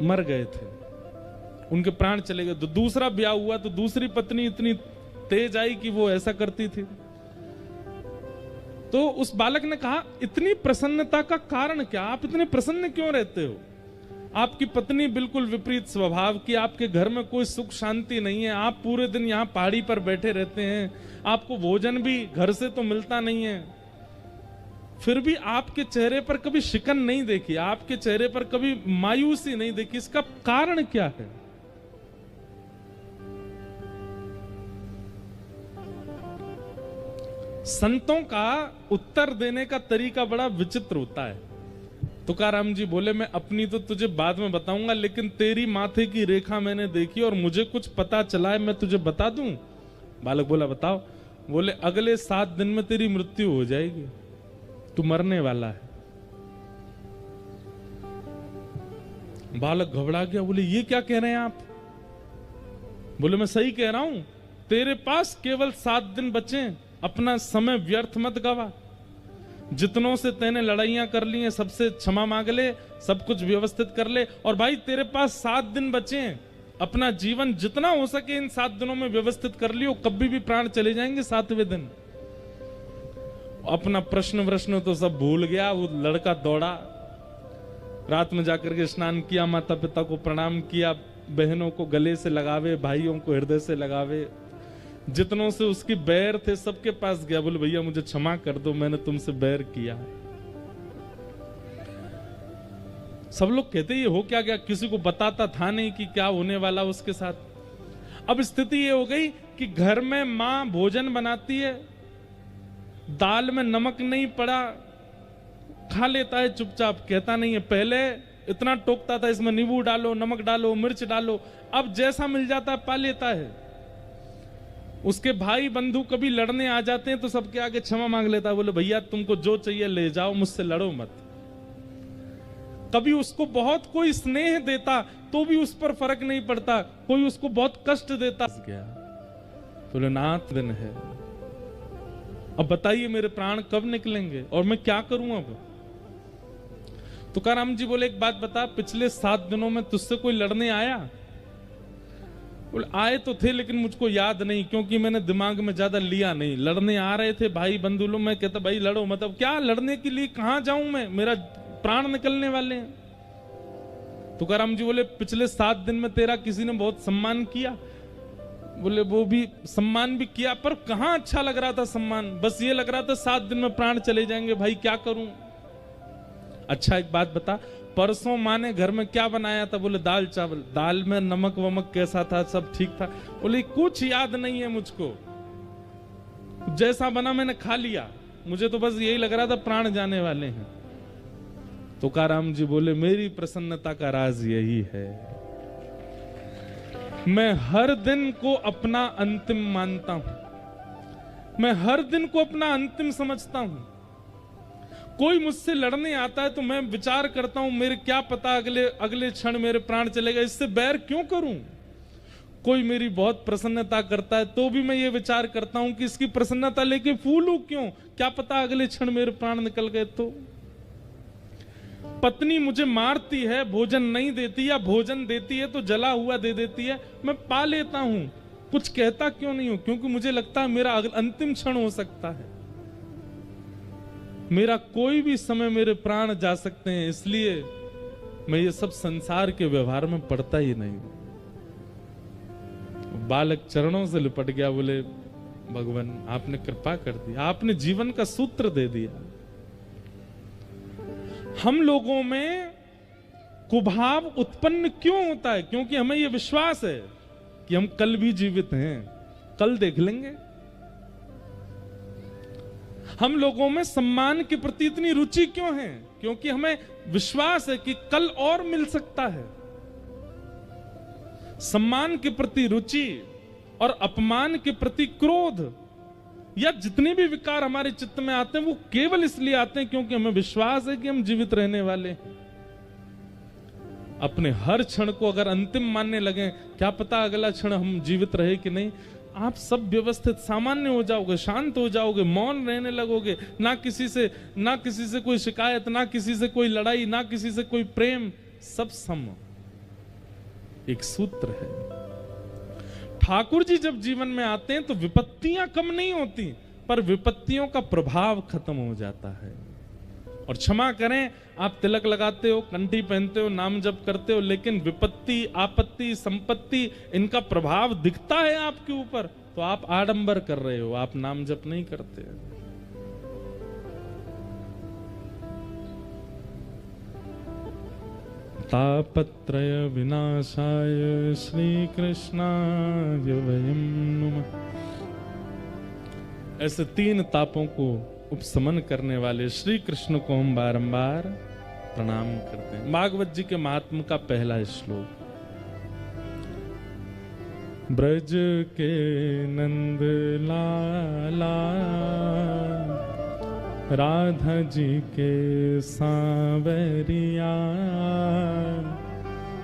मर गए थे, उनके प्राण चले गए। तो दूसरा ब्याह हुआ तो दूसरी पत्नी इतनी तेज आई कि वो ऐसा करती थी। तो उस बालक ने कहा इतनी प्रसन्नता का कारण क्या? आप इतने प्रसन्न क्यों रहते हो? आपकी पत्नी बिल्कुल विपरीत स्वभाव की, आपके घर में कोई सुख शांति नहीं है, आप पूरे दिन यहाँ पहाड़ी पर बैठे रहते हैं, आपको भोजन भी घर से तो मिलता नहीं है, फिर भी आपके चेहरे पर कभी शिकन नहीं देखी, आपके चेहरे पर कभी मायूसी नहीं देखी। इसका कारण क्या है? संतों का उत्तर देने का तरीका बड़ा विचित्र होता है। तुकाराम जी बोले मैं अपनी तो तुझे बाद में बताऊंगा, लेकिन तेरी माथे की रेखा मैंने देखी और मुझे कुछ पता चला है, मैं तुझे बता दूं। बालक बोला बताओ। बोले अगले 7 दिन में तेरी मृत्यु हो जाएगी, तू मरने वाला है। बालक घबरा गया, बोले ये क्या कह रहे हैं आप? बोले मैं सही कह रहा हूं, तेरे पास केवल 7 दिन बचे, अपना समय व्यर्थ मत गवा। जितनों से तेने लड़ाइयां कर ली हैं सबसे क्षमा मांग ले, सब कुछ व्यवस्थित कर ले, और भाई तेरे पास 7 दिन बचे हैं, अपना जीवन जितना हो सके इन 7 दिनों में व्यवस्थित कर लियो, कभी भी प्राण चले जाएंगे 7वें दिन। अपना प्रश्न तो सब भूल गया। वो लड़का दौड़ा, रात में जाकर के स्नान किया, माता पिता को प्रणाम किया, बहनों को गले से लगावे, भाइयों को हृदय से लगावे, जितनों से उसकी बैर थे सबके पास गया। बोले भैया मुझे क्षमा कर दो, मैंने तुमसे बैर किया। सब लोग कहते ये हो क्या गया, किसी को बताता था नहीं कि क्या होने वाला उसके साथ। अब स्थिति ये हो गई कि घर में मां भोजन बनाती है, दाल में नमक नहीं पड़ा, खा लेता है चुपचाप, कहता नहीं है। पहले इतना टोकता था, इसमें नींबू डालो, नमक डालो, मिर्च डालो। अब जैसा मिल जाता है पा लेता है। उसके भाई बंधु कभी लड़ने आ जाते हैं तो सबके आगे क्षमा मांग लेता है, बोले भैया तुमको जो चाहिए ले जाओ, मुझसे लड़ो मत। कभी उसको बहुत कोई स्नेह देता तो भी उस पर फर्क नहीं पड़ता, कोई उसको बहुत कष्ट देता गया, बोले नाथ दिन है, अब बताइए मेरे प्राण कब निकलेंगे और मैं क्या करूं अब। तुकाराम जी बोले एक बात बता, पिछले 7 दिनों में तुझसे कोई लड़ने आया? बोले आए तो थे लेकिन मुझको याद नहीं, क्योंकि मैंने दिमाग में ज्यादा लिया नहीं। लड़ने आ रहे थे भाई बंधु लोग, मैं कहता भाई लड़ो, मतलब क्या लड़ने के लिए, कहां जाऊं मैं, मेरा प्राण निकलने वाले हैं। तुकाराम जी बोले पिछले 7 दिन में तेरा किसी ने बहुत सम्मान किया? बोले वो भी सम्मान भी किया, पर कहां अच्छा लग रहा था सम्मान, बस ये लग रहा था 7 दिन में प्राण चले जाएंगे, भाई क्या करूं। अच्छा एक बात बता, परसों माँ ने घर में क्या बनाया था? बोले दाल चावल। दाल में नमक वमक कैसा था? सब ठीक था। बोले कुछ याद नहीं है मुझको, जैसा बना मैंने खा लिया, मुझे तो बस यही लग रहा था प्राण जाने वाले हैं। तुकाराम जी बोले मेरी प्रसन्नता का राज यही है, मैं हर दिन को अपना अंतिम मानता हूं, मैं हर दिन को अपना अंतिम समझता हूं। कोई मुझसे लड़ने आता है तो मैं विचार करता हूं मेरे क्या पता अगले क्षण मेरे प्राण चलेगा, इससे बैर क्यों करूं। कोई मेरी बहुत प्रसन्नता करता है तो भी मैं ये विचार करता हूं कि इसकी प्रसन्नता लेके फूलूं क्यों, क्या पता अगले क्षण मेरे प्राण निकल गए तो। पत्नी मुझे मारती है, भोजन नहीं देती, या भोजन देती है तो जला हुआ दे देती है, मैं पा लेता हूं, कुछ कहता क्यों नहीं हूं, क्योंकि मुझे लगता है मेरा अंतिम क्षण हो सकता है, मेरा कोई भी समय मेरे प्राण जा सकते हैं, इसलिए मैं ये सब संसार के व्यवहार में पड़ता ही नहीं। बालक चरणों से लिपट गया, बोले भगवान आपने कृपा कर दी, आपने जीवन का सूत्र दे दिया। हम लोगों में कुभाव उत्पन्न क्यों होता है? क्योंकि हमें यह विश्वास है कि हम कल भी जीवित हैं, कल देख लेंगे। हम लोगों में सम्मान के प्रति इतनी रुचि क्यों है? क्योंकि हमें विश्वास है कि कल और मिल सकता है। सम्मान के प्रति रुचि और अपमान के प्रति क्रोध, या जितने भी विकार हमारे चित्त में आते हैं वो केवल इसलिए आते हैं क्योंकि हमें विश्वास है कि हम जीवित रहने वाले हैं। अपने हर क्षण को अगर अंतिम मानने लगे, क्या पता अगला क्षण हम जीवित रहे कि नहीं, आप सब व्यवस्थित सामान्य हो जाओगे, शांत हो जाओगे, मौन रहने लगोगे, ना किसी से कोई शिकायत, ना किसी से कोई लड़ाई, ना किसी से कोई प्रेम, सब सम। एक सूत्र है। ठाकुर जी जब जीवन में आते हैं तो विपत्तियां कम नहीं होती, पर विपत्तियों का प्रभाव खत्म हो जाता है। और क्षमा करें, आप तिलक लगाते हो, कंठी पहनते हो, नाम जप करते हो, लेकिन विपत्ति, आपत्ति, संपत्ति, इनका प्रभाव दिखता है आपके ऊपर, तो आप आडंबर कर रहे हो, आप नाम जप नहीं करते। तापत्रय विनाशाय श्री कृष्णाय वयं नुमः। ऐसे 3 तापों को उपशमन करने वाले श्री कृष्ण को हम बारंबार प्रणाम करते हैं। भागवत जी के महात्म का पहला श्लोक। ब्रज के नंद लाला राधा जी के सांवरिया,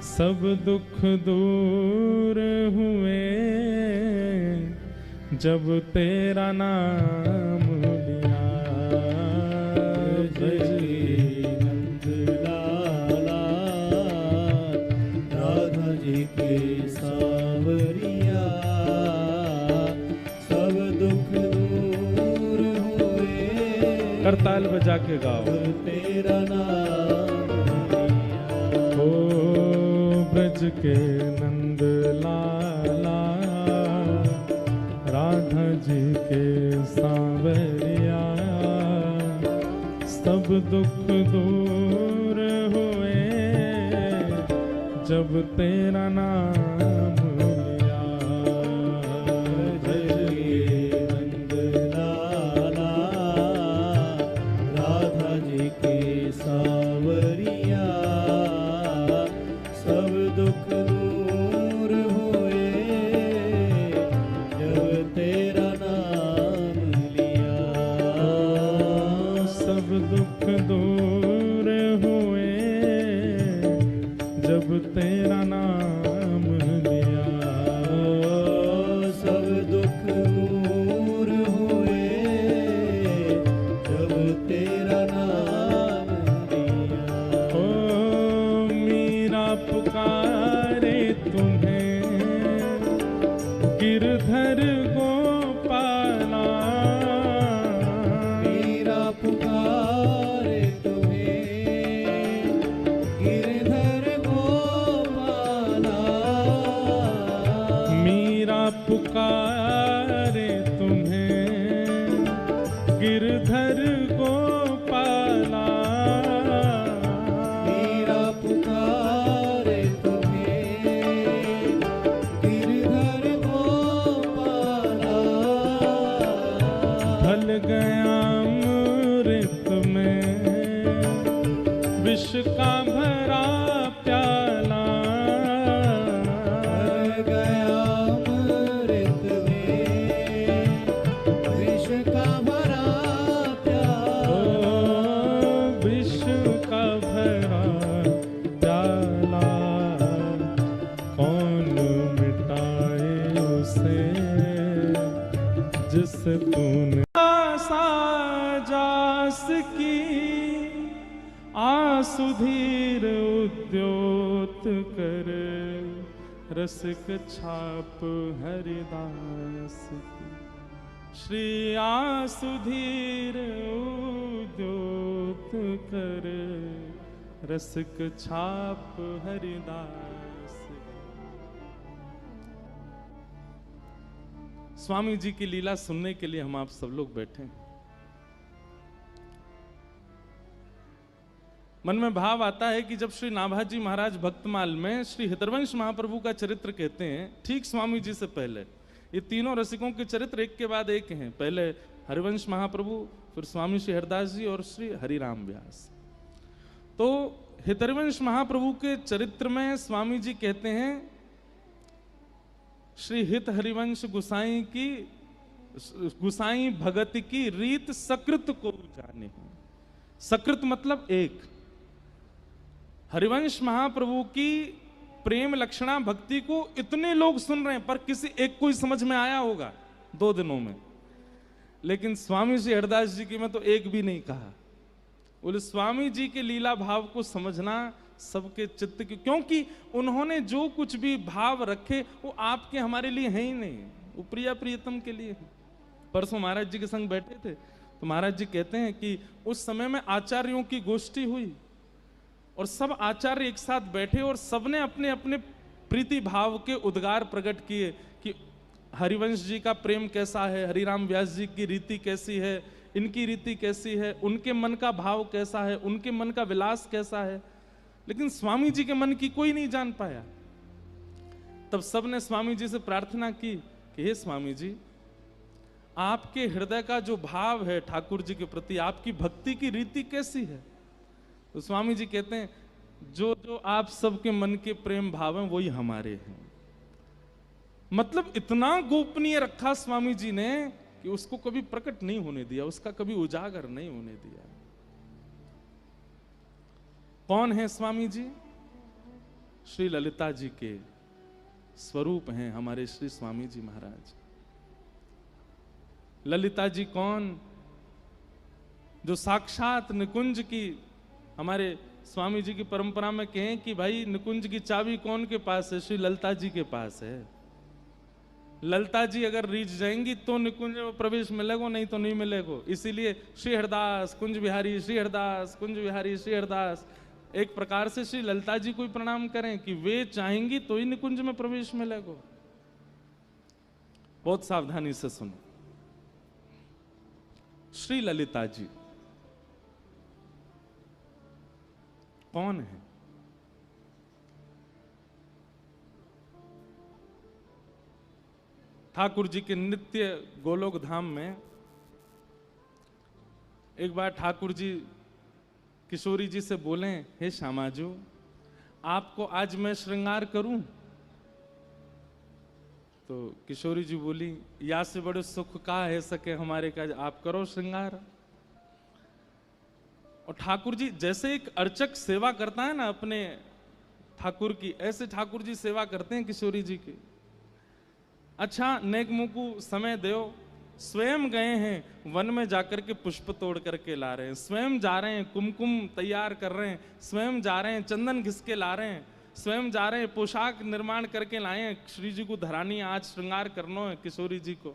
सब दुख दूर हुए जब तेरा नाम लिया। जय नंद लाला राधा जी के सांवरिया, सब दुख दूर हुए, करताल बजा के गाओ, तेरा नाम लिया। ओ ब्रज के नंद लाला राधा जी के सांवरिया, सब दुख दूर हुए जब तेरा नाम लिया। जी के सावरिया सब दुख दूर हुए जब तेरा नाम लिया। सब दुख दूर हुए जब तेरा नाम लिया। सब दुख दूर हुए जब तेरा नाम लिया। ओ मीरा पुकारे तुम्हें गिरधर गोपाला। मीरा पुकारे तुम्हें गिरधर गोपाला। मीरा पुकारे तुम्हें गिरधर गोपाला। मीरा पुकारे तुम्हें गिरधर गोपाला। ढल गया अमृत में विष का भरा प्याला। भर गया अमृत में विष का भरा प्याला। विष का भरा प्याला कौन मिटाए उसे जिसे तूने साजास की आसुधीर उद्योत कर रसिक छाप हरिदास की। श्री आसुधीर उद्योत कर रसिक छाप हरिदास की। स्वामी जी की लीला सुनने के लिए हम आप सब लोग बैठे हैं। मन में भाव आता है कि जब श्री नाभाजी महाराज भक्तमाल में श्री हितरवंश महाप्रभु का चरित्र कहते हैं, ठीक स्वामी जी से पहले ये तीनों रसिकों के चरित्र एक के बाद एक हैं। पहले हरिवंश महाप्रभु, फिर स्वामी श्री हरदास जी और श्री हरिराम व्यास। तो हितरवंश महाप्रभु के चरित्र में स्वामी जी कहते हैं श्री हित हरिवंश गुसाई की गुसाई भगत की रीत सकृत को जाने। सकृत मतलब एक। हरिवंश महाप्रभु की प्रेम लक्षणा भक्ति को इतने लोग सुन रहे हैं, पर किसी एक को ही समझ में आया होगा 2 दिनों में। लेकिन स्वामी श्री हरदास जी की में तो एक भी नहीं कहा। बोले स्वामी जी के लीला भाव को समझना सबके चित्त की, क्योंकि उन्होंने जो कुछ भी भाव रखे वो आपके हमारे लिए है ही नहीं, वो प्रिया प्रियतम के लिए है। परसों महाराज जी के संग बैठे थे तो महाराज जी कहते हैं कि उस समय में आचार्यों की गोष्ठी हुई और सब आचार्य एक साथ बैठे और सबने अपने अपने प्रीति भाव के उद्गार प्रकट किए कि हरिवंश जी का प्रेम कैसा है, हरिराम व्यास जी की रीति कैसी है, इनकी रीति कैसी है, उनके मन का भाव कैसा है, उनके मन का विलास कैसा है। लेकिन स्वामी जी के मन की कोई नहीं जान पाया। तब सबने स्वामी जी से प्रार्थना की कि हे स्वामी जी, आपके हृदय का जो भाव है ठाकुर जी के प्रति, आपकी भक्ति की रीति कैसी है। तो स्वामी जी कहते हैं जो जो आप सबके मन के प्रेम भाव हैं वही हमारे हैं। मतलब इतना गोपनीय रखा स्वामी जी ने कि उसको कभी प्रकट नहीं होने दिया, उसका कभी उजागर नहीं होने दिया। कौन है स्वामी जी? श्री ललिता जी के स्वरूप हैं हमारे श्री स्वामी जी महाराज। ललिता जी कौन? जो साक्षात निकुंज की, हमारे स्वामी जी की परंपरा में कहें कि भाई निकुंज की चाबी कौन के पास है? श्री ललिता जी के पास है। ललिता जी अगर रीझ जाएंगी तो निकुंज में प्रवेश मिलेगा, नहीं तो नहीं मिलेगा। इसीलिए श्री हरदास कुंज बिहारी, श्री हरदास कुंज बिहारी, श्री हरदास। एक प्रकार से श्री ललिता जी को ही प्रणाम करें कि वे चाहेंगी तो ही निकुंज में प्रवेश मिलेगा। बहुत सावधानी से सुनो। श्री ललिता जी कौन है? ठाकुर जी के नित्य गोलोक धाम में एक बार ठाकुर जी किशोरी जी से बोले, हे श्यामाजू, आपको आज मैं श्रृंगार करूं? तो किशोरी जी बोली, या से बड़े सुख का है सके हमारे का, आप करो श्रृंगार। और ठाकुर जी जैसे एक अर्चक सेवा करता है ना अपने ठाकुर की, ऐसे ठाकुर जी सेवा करते हैं किशोरी जी की। अच्छा नेक मुकु समय दो, स्वयं गए हैं वन में जाकर के पुष्प तोड़ करके ला रहे हैं, स्वयं जा रहे हैं कुमकुम तैयार कर रहे हैं, स्वयं जा रहे हैं चंदन घिस के ला रहे हैं, स्वयं जा रहे हैं पोशाक निर्माण करके लाए हैं, श्री जी को धरानी आज श्रृंगार करना है किशोरी जी को।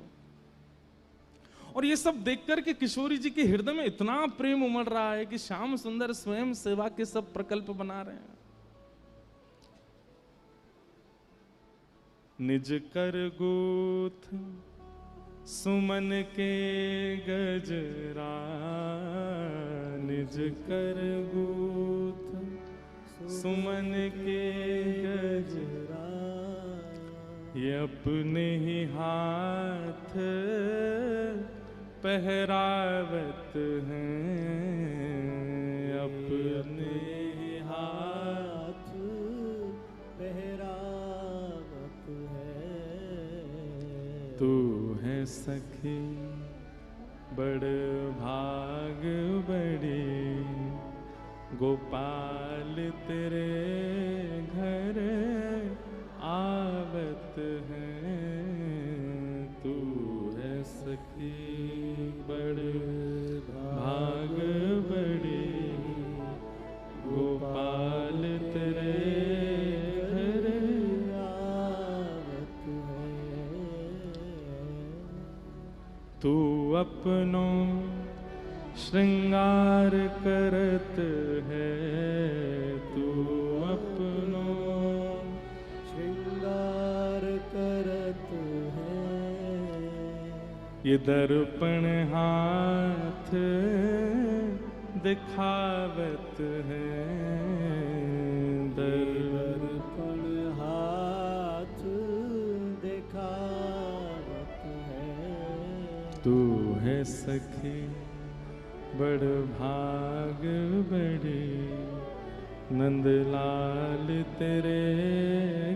और ये सब देख करके किशोरी जी के हृदय में इतना प्रेम उमड़ रहा है कि श्याम सुंदर स्वयं सेवा के सब प्रकल्प बना रहे हैं। निज कर गूथ सुमन के गजरा, निज कर गूथ सुमन के गजरा, ये अपने ही हाथ पहरावत हैं, अपने ही हाथ पहरावत है। तू है सखी बड़ भाग बड़ी, गोपाल तेरे घर आवत है। तू है सखी बड़ भाग बड़ी, गोपाल तेरे घर आवत है। तू अपनो श्रृंगार करत है, तू अपनो श्रृंगार करत है। ये दर्पण हाथ दिखावत है, दर्पण हाथ दिखावत है। तू है सखी बड़ भाग बड़ी, नंदलाल तेरे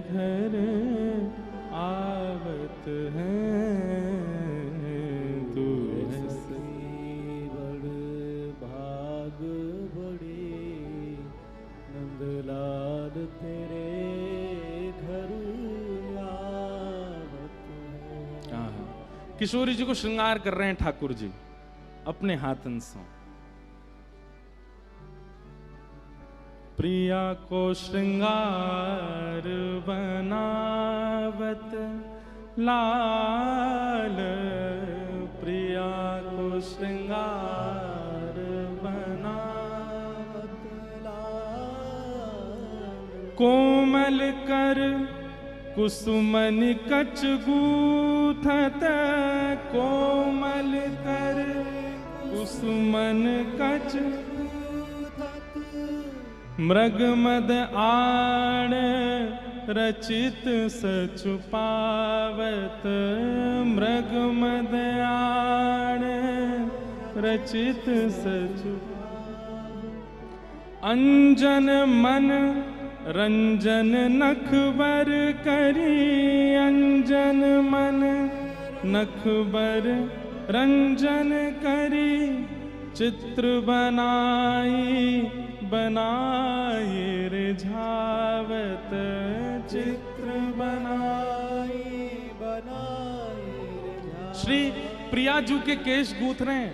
घर आवत है। तू है सखी बड़ भाग बड़ी, नंदलाल तेरे घर आवत है। किशोरी जी को श्रृंगार कर रहे हैं ठाकुर जी अपने हाथन से। प्रिया को श्रृंगार बनावत लाल, प्रिया को श्रृंगार बनावत लाल, कोमल कर कुसुमन कच गूथत, कोमल कर कुसुमन कच, मृग मद आड़ रचित सचुपावत, मृग मद आड़ रचित सचुपावत, अंजन मन रंजन नखबर करी, अंजन मन नखबर रंजन करी, चित्र बनाई बनाए रिझावत, चित्र बनाई बनाए रिझावत। श्री प्रिया जी के केश गूंथ रहे हैं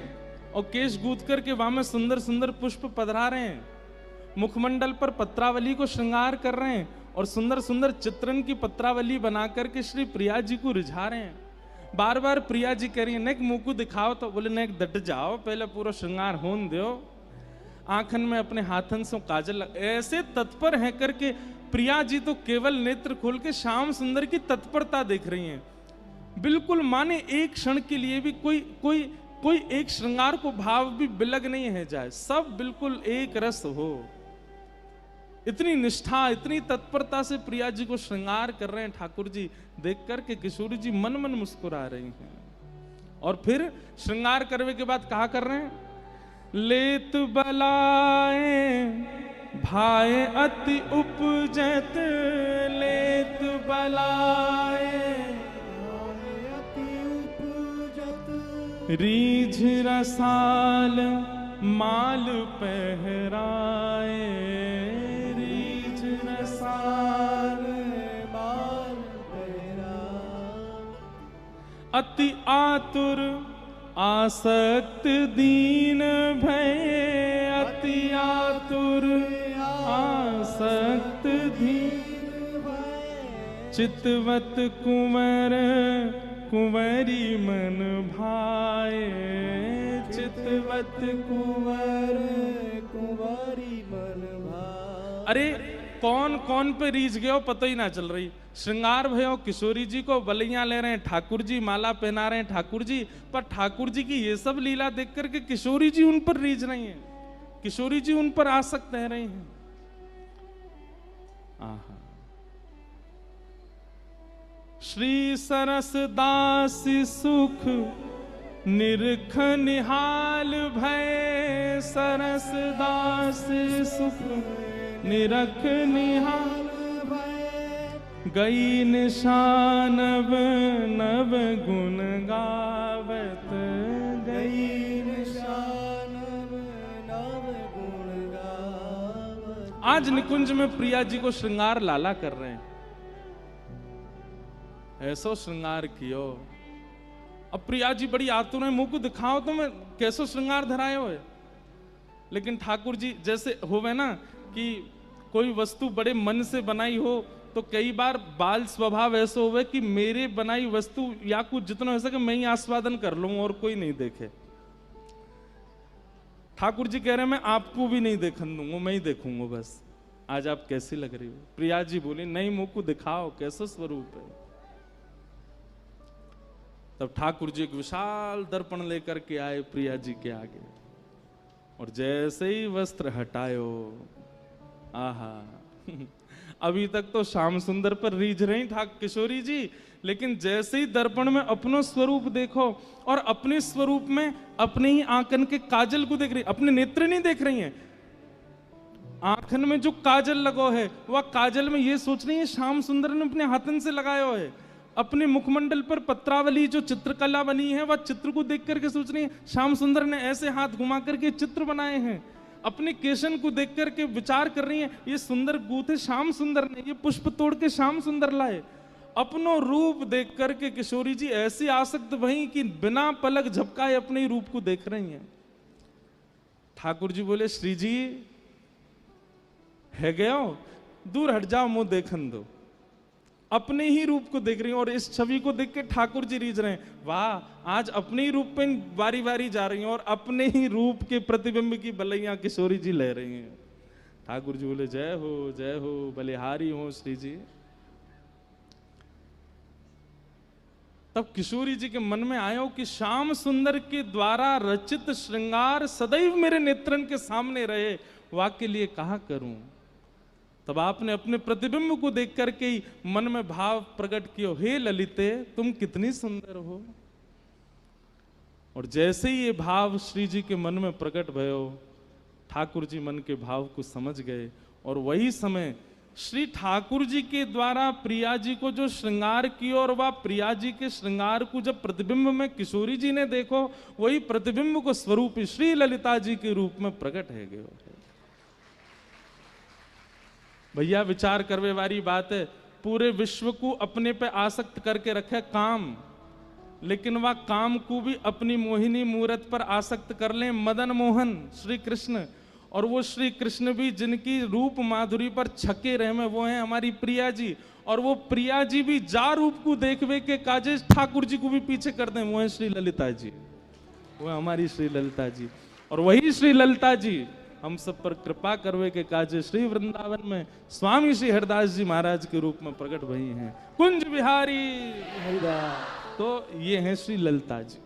और केश गूंथ करके वहां में सुंदर सुंदर पुष्प पधरा रहे हैं, मुखमंडल पर पत्रावली को श्रृंगार कर रहे हैं और सुंदर सुंदर चित्रण की पत्रावली बना करके श्री प्रिया जी को रिझा रहे हैं। बार बार प्रिया जी कह रही है नेक मुंह को दिखाओ, तो बोले नेक डट जाओ, पहले पूरा श्रृंगार होन दो। आंखन में अपने हाथन से काजल ऐसे तत्पर है करके प्रिया जी तो केवल नेत्र खोल के श्याम सुंदर की तत्परता देख रही हैं, बिल्कुल माने एक क्षण के लिए भी कोई एक श्रृंगार को भाव भी बिलग नहीं है जाए, सब बिल्कुल एक रस हो। इतनी निष्ठा इतनी तत्परता से प्रिया जी को श्रृंगार कर रहे हैं ठाकुर जी, देख करके किशोरी जी मन मन मुस्कुरा रही हैं। और फिर श्रृंगार करने के बाद कहा कर रहे हैं, लेत बलाए भाए अति उपजत, लेत बलाए अति उपजत, रीझ रसाल माल पहराए, रीझ रसाल माल पहरा, अति आतुर आसक्त दीन भय, अति आतुर आसक्त दीन भय, चितवत कुंवर कुंवरी मन भाए, चितवत कुंवर कुंवारी मन भाए। अरे कौन कौन पे रीझ गए हो पता ही ना चल रही। श्रृंगार भयो किशोरी जी को बलियां ले रहे हैं ठाकुर जी, माला पहना रहे हैं ठाकुर जी, पर ठाकुर जी की ये सब लीला देख करके किशोरी जी उन पर रीझ रही हैं, किशोरी जी उन पर आसक्त रह रही हैं। आहा। श्री सरस दास सुख निरख निहाल भय, सरस दास सुख निरख निहाल भय, गई निशानव नव गुण गावत, गई निशानव नव गुण गावत। आज निकुंज में प्रिया जी को श्रृंगार लाला कर रहे हैं। ऐसो श्रृंगार कियो। अब प्रिया जी बड़ी आतुर है, मुंह को दिखाओ तो मैं कैसो श्रृंगार धराए हो। लेकिन ठाकुर जी जैसे होवे ना कि कोई वस्तु बड़े मन से बनाई हो, तो कई बार बाल स्वभाव ऐसा होवे कि मेरे बनाई वस्तु या कुछ जितना हो सके मैं ही आस्वादन कर लूं और कोई नहीं देखे। ठाकुर जी कह रहे हैं मैं आपको भी नहीं देखने दूंगा, मैं ही देखूंगा बस, आज आप कैसी लग रही हो। प्रिया जी बोली नहीं, मुंह को दिखाओ कैसा स्वरूप है। तब ठाकुर जी एक विशाल दर्पण लेकर के आए प्रिया जी के आगे, और जैसे ही वस्त्र हटायो, आहा अभी तक तो श्याम सुंदर पर रीझ रही किशोरी जी, लेकिन जैसे ही दर्पण में अपनो स्वरूप देखो और अपने स्वरूप में अपने ही आंखन के काजल को देख रही, अपने नेत्र नहीं देख रही हैं, आंखन में जो काजल लगो है वह काजल में ये सोच रही है श्याम सुंदर ने अपने हाथन से लगाया है। अपने मुखमंडल पर पत्रावली जो चित्रकला बनी है वह चित्र को देख करके सोच रही है श्याम सुंदर ने ऐसे हाथ घुमा करके चित्र बनाए हैं। अपने केशन को देख करके विचार कर रही है ये सुंदर गूथे श्याम सुंदर ने, ये पुष्प तोड़ के श्याम सुंदर लाए। अपनो रूप देख करके किशोरी जी ऐसी आसक्त वही कि बिना पलक झपकाए अपने रूप को देख रही हैं। ठाकुर जी बोले श्री जी है गयो, दूर हट जाओ, मुंह देखन दो। अपने ही रूप को देख रही हैं और इस छवि को देख के ठाकुर जी रीझ रहे हैं, वाह आज अपने ही रूप पे बारी बारी जा रही हैं और अपने ही रूप के प्रतिबिंब की बलैया किशोरी जी ले रही हैं। ठाकुर जी बोले जय हो बलिहारी हो श्री जी। तब किशोरी जी के मन में आयो कि श्याम सुंदर के द्वारा रचित श्रृंगार सदैव मेरे नेत्रन के सामने रहे, वाक्य लिए कहा करूं। तब आपने अपने प्रतिबिंब को देख करके ही मन में भाव प्रकट किया, हे ललिते तुम कितनी सुंदर हो। और जैसे ही ये भाव श्री जी के मन में प्रकट भयो, ठाकुर जी मन के भाव को समझ गए और वही समय श्री ठाकुर जी के द्वारा प्रिया जी को जो श्रृंगार किया और वह प्रिया जी के श्रृंगार को जब प्रतिबिंब में किशोरी जी ने देखो, वही प्रतिबिंब को स्वरूप श्री ललिता जी के रूप में प्रकट है गयो। भैया विचार करवे वाली बात है, पूरे विश्व को अपने पे आसक्त करके रखे काम, लेकिन वह काम को भी अपनी मोहिनी मूरत पर आसक्त कर ले मदन मोहन श्री कृष्ण। और वो श्री कृष्ण भी जिनकी रूप माधुरी पर छके रहे में वो हैं हमारी प्रिया जी। और वो प्रिया जी भी जा रूप को देखवे के काजे ठाकुर जी को भी पीछे कर दें, वो है श्री ललिता जी, वो हमारी श्री ललिता जी। और वही श्री ललिता जी हम सब पर कृपा करवे के काजे श्री वृंदावन में स्वामी श्री हरदास जी महाराज के रूप में प्रकट भई हैं, कुंज बिहारी हरिदास। तो ये हैं श्री ललिता जी।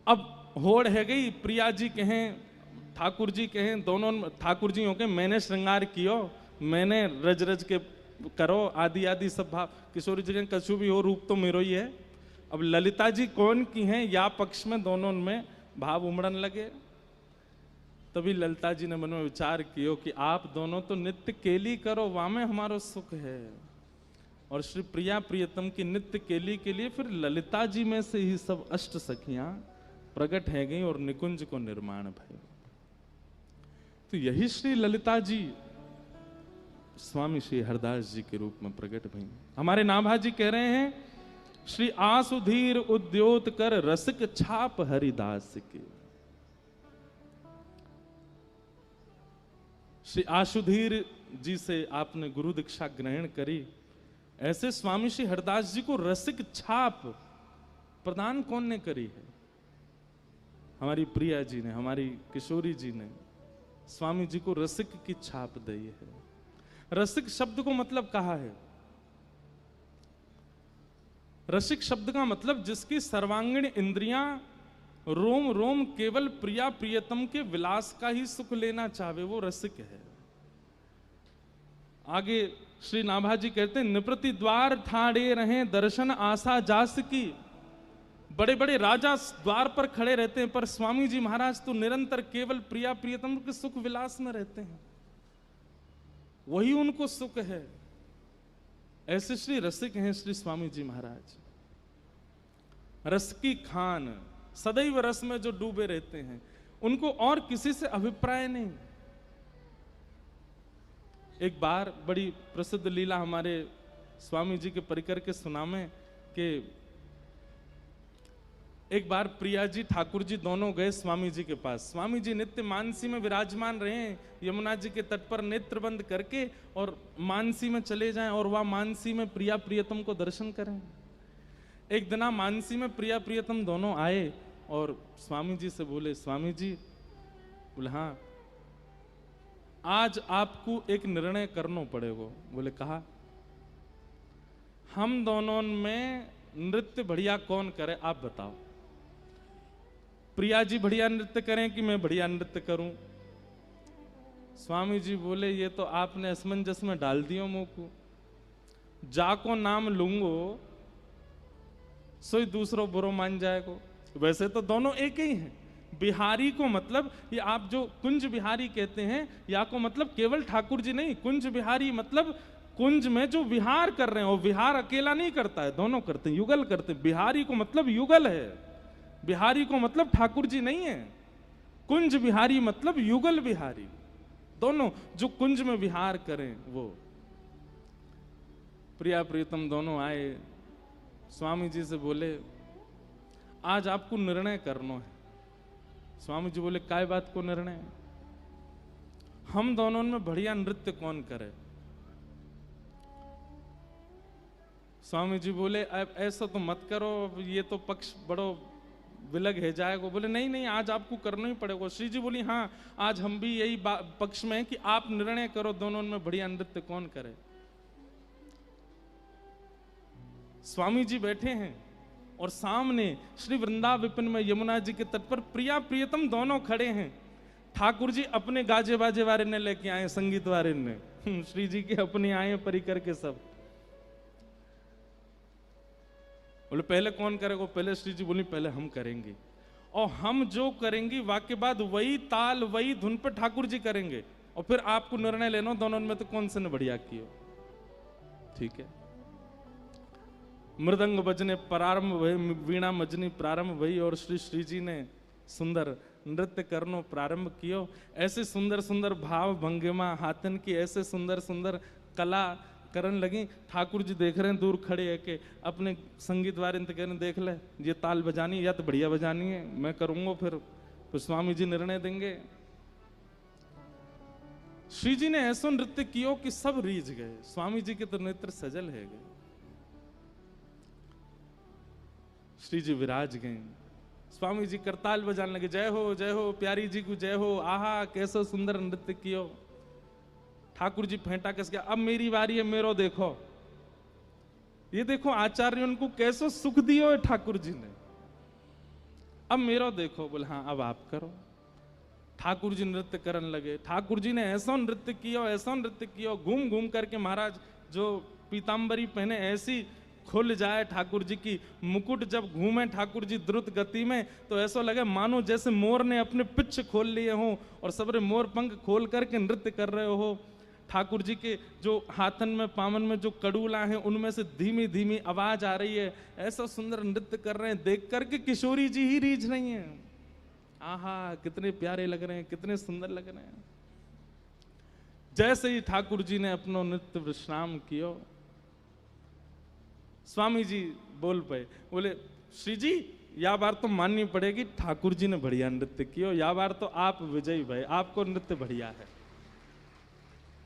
अब होड़ है गई, प्रिया जी कहें ठाकुर जी कहें, दोनों ठाकुर जी हो के मैंने श्रृंगार कियो, मैंने रज रज के करो आदि आदि सब भाव। किशोरी जी कछु भी हो रूप तो मेरो ही है, अब ललिता जी कौन की हैं या पक्ष में दोनों में भाव उमड़न लगे। तभी ललिता जी ने मन में विचार किया कि आप दोनों तो नित्य केली करो, वहां में हमारो सुख है। और श्री प्रिया प्रियतम की नित्य केली के लिए फिर ललिता जी में से ही सब अष्ट सखियां प्रकट है गई और निकुंज को निर्माण भय। तो यही श्री ललिता जी स्वामी श्री हरदास जी के रूप में प्रकट भई। हमारे नाभा जी कह रहे हैं, श्री आसुधीर उद्योत कर रसिक छाप हरिदास के। श्री आशुधीर जी से आपने गुरु दीक्षा ग्रहण करी, ऐसे स्वामी श्री हरदास जी को रसिक छाप प्रदान कौन ने करी है? हमारी प्रिया जी ने, हमारी किशोरी जी ने स्वामी जी को रसिक की छाप दी है। रसिक शब्द को मतलब कहा है, रसिक शब्द का मतलब जिसकी सर्वांगीण इंद्रियां रोम रोम केवल प्रिया प्रियतम के विलास का ही सुख लेना चाहे, वो रसिक है। आगे श्री नाभा जी कहते हैं, निप्रति द्वार ठाड़े रहे दर्शन आशा जास की। बड़े बड़े राजा द्वार पर खड़े रहते हैं, पर स्वामी जी महाराज तो निरंतर केवल प्रिया प्रियतम के सुख विलास में रहते हैं, वही उनको सुख है। ऐसे श्री रसिक हैं श्री स्वामी जी महाराज। रस की खान, सदैव रस में जो डूबे रहते हैं, उनको और किसी से अभिप्राय नहीं। एक बार बड़ी प्रसिद्ध लीला हमारे स्वामी जी के परिकर के सुनामे कि एक बार प्रिया जी ठाकुर जी दोनों गए स्वामी जी के पास। स्वामी जी नित्य मानसी में विराजमान रहे, यमुना जी के तट पर नेत्र बंद करके और मानसी में चले जाएं और वह मानसी में प्रिया प्रियतम को दर्शन करें। एक दिना मानसी में प्रिया प्रियतम दोनों आए और स्वामी जी से बोले, स्वामी जी, बोले हाँ आज आपको एक निर्णय करना पड़ेगा। बोले कहा? हम दोनों में नृत्य बढ़िया कौन करे आप बताओ। प्रिया जी बढ़िया नृत्य करें कि मैं बढ़िया नृत्य करूं? स्वामी जी बोले, ये तो आपने असमंजस में डाल दियो मुंह को। जाको नाम लूंगो सोई दूसरो बुरो मान जाएगो। वैसे तो दोनों एक ही हैं। बिहारी को मतलब, ये आप जो कुंज बिहारी कहते हैं, या को मतलब केवल ठाकुर जी नहीं, कुंज बिहारी मतलब कुंज में जो विहार कर रहे हैं, वो विहार अकेला नहीं करता है, दोनों करते हैं, युगल करते हैं। बिहारी को मतलब युगल है, बिहारी को मतलब ठाकुर जी नहीं है। कुंज बिहारी मतलब युगल बिहारी, दोनों जो कुंज में विहार करें वो। प्रिया प्रियतम दोनों आए, स्वामी जी से बोले आज आपको निर्णय करना है। स्वामी जी बोले काय बात को निर्णय? हम दोनों में बढ़िया नृत्य कौन करे? स्वामी जी बोले अब ऐसा तो मत करो, ये तो पक्ष बड़ो विलग है जाएगा। बोले नहीं नहीं, आज आपको करना ही पड़ेगा। श्री जी बोली हाँ आज हम भी यही पक्ष में है कि आप निर्णय करो दोनों में बढ़िया नृत्य कौन करे। स्वामी जी बैठे हैं और सामने श्री वृंदावन विपिन में यमुना जी के तट पर प्रिया प्रियतम दोनों खड़े हैं। ठाकुर जी अपने गाजे बाजे वाले ने लेके आए, संगीत वाले ने, श्री जी के अपने आए परिकर के सब। बोले पहले कौन करेगा? पहले श्री जी बोली पहले हम करेंगे, और हम जो करेंगे वाक्य बाद वही ताल वही धुन पे ठाकुर जी करेंगे, और फिर आपको निर्णय लेना दोनों में तो कौन से ने बढ़िया किया। ठीक है। मृदंग बजने प्रारंभ भई, वीणा मजनी प्रारंभ भई, और श्री जी ने सुंदर नृत्य करनो प्रारंभ कियो। ऐसे सुंदर सुंदर भाव भंगिमा हाथन की ऐसे सुंदर सुंदर कला करन लगी। ठाकुर जी देख रहे हैं दूर खड़े है के अपने संगीत वाले कह रहे देख ले ये ताल बजानी या तो बढ़िया बजानी है, मैं करूंगा फिर स्वामी जी निर्णय देंगे। श्री जी ने ऐसा नृत्य कियो कि सब रीझ गए। स्वामी जी के तो नेत्र सजल है गए। श्री जी विराज गए, स्वामी जी करताल बजाने लगे, जय हो प्यारी जी को जय हो, आहा कैसा सुंदर नृत्य कियो। ठाकुर जी फेंटा कस गया, अब मेरी बारी है, मेरो देखो। ये देखो आचार्य उनको कैसो सुख दियो है ठाकुर जी ने, अब मेरो देखो। बोले हाँ अब आप करो। ठाकुर जी नृत्य करने लगे। ठाकुर जी ने ऐसा नृत्य किया, ऐसा नृत्य किया, घूम घूम करके महाराज जो पीताम्बरी पहने ऐसी खुल जाए ठाकुर जी की मुकुट जब घूमे ठाकुर जी द्रुत गति में, तो ऐसा लगे मानो जैसे मोर ने अपने पिच्छ खोल लिए हों और सबरे मोर पंख खोल करके नृत्य कर रहे हो। ठाकुर जी के जो हाथन में पावन में जो कड़ूला हैं उनमें से धीमी धीमी आवाज आ रही है, ऐसा सुंदर नृत्य कर रहे हैं, देख करके किशोरी जी ही रीझ रही हैं। आहा, कितने प्यारे लग रहे हैं, कितने सुंदर लग रहे हैं। जैसे ही ठाकुर जी ने अपना नृत्य विश्राम किया, स्वामी जी बोल पे, बोले श्री जी या बार तो माननी पड़ेगी ठाकुर जी ने बढ़िया नृत्य किया, या बार तो आप विजयी भाई, आपको नृत्य बढ़िया है।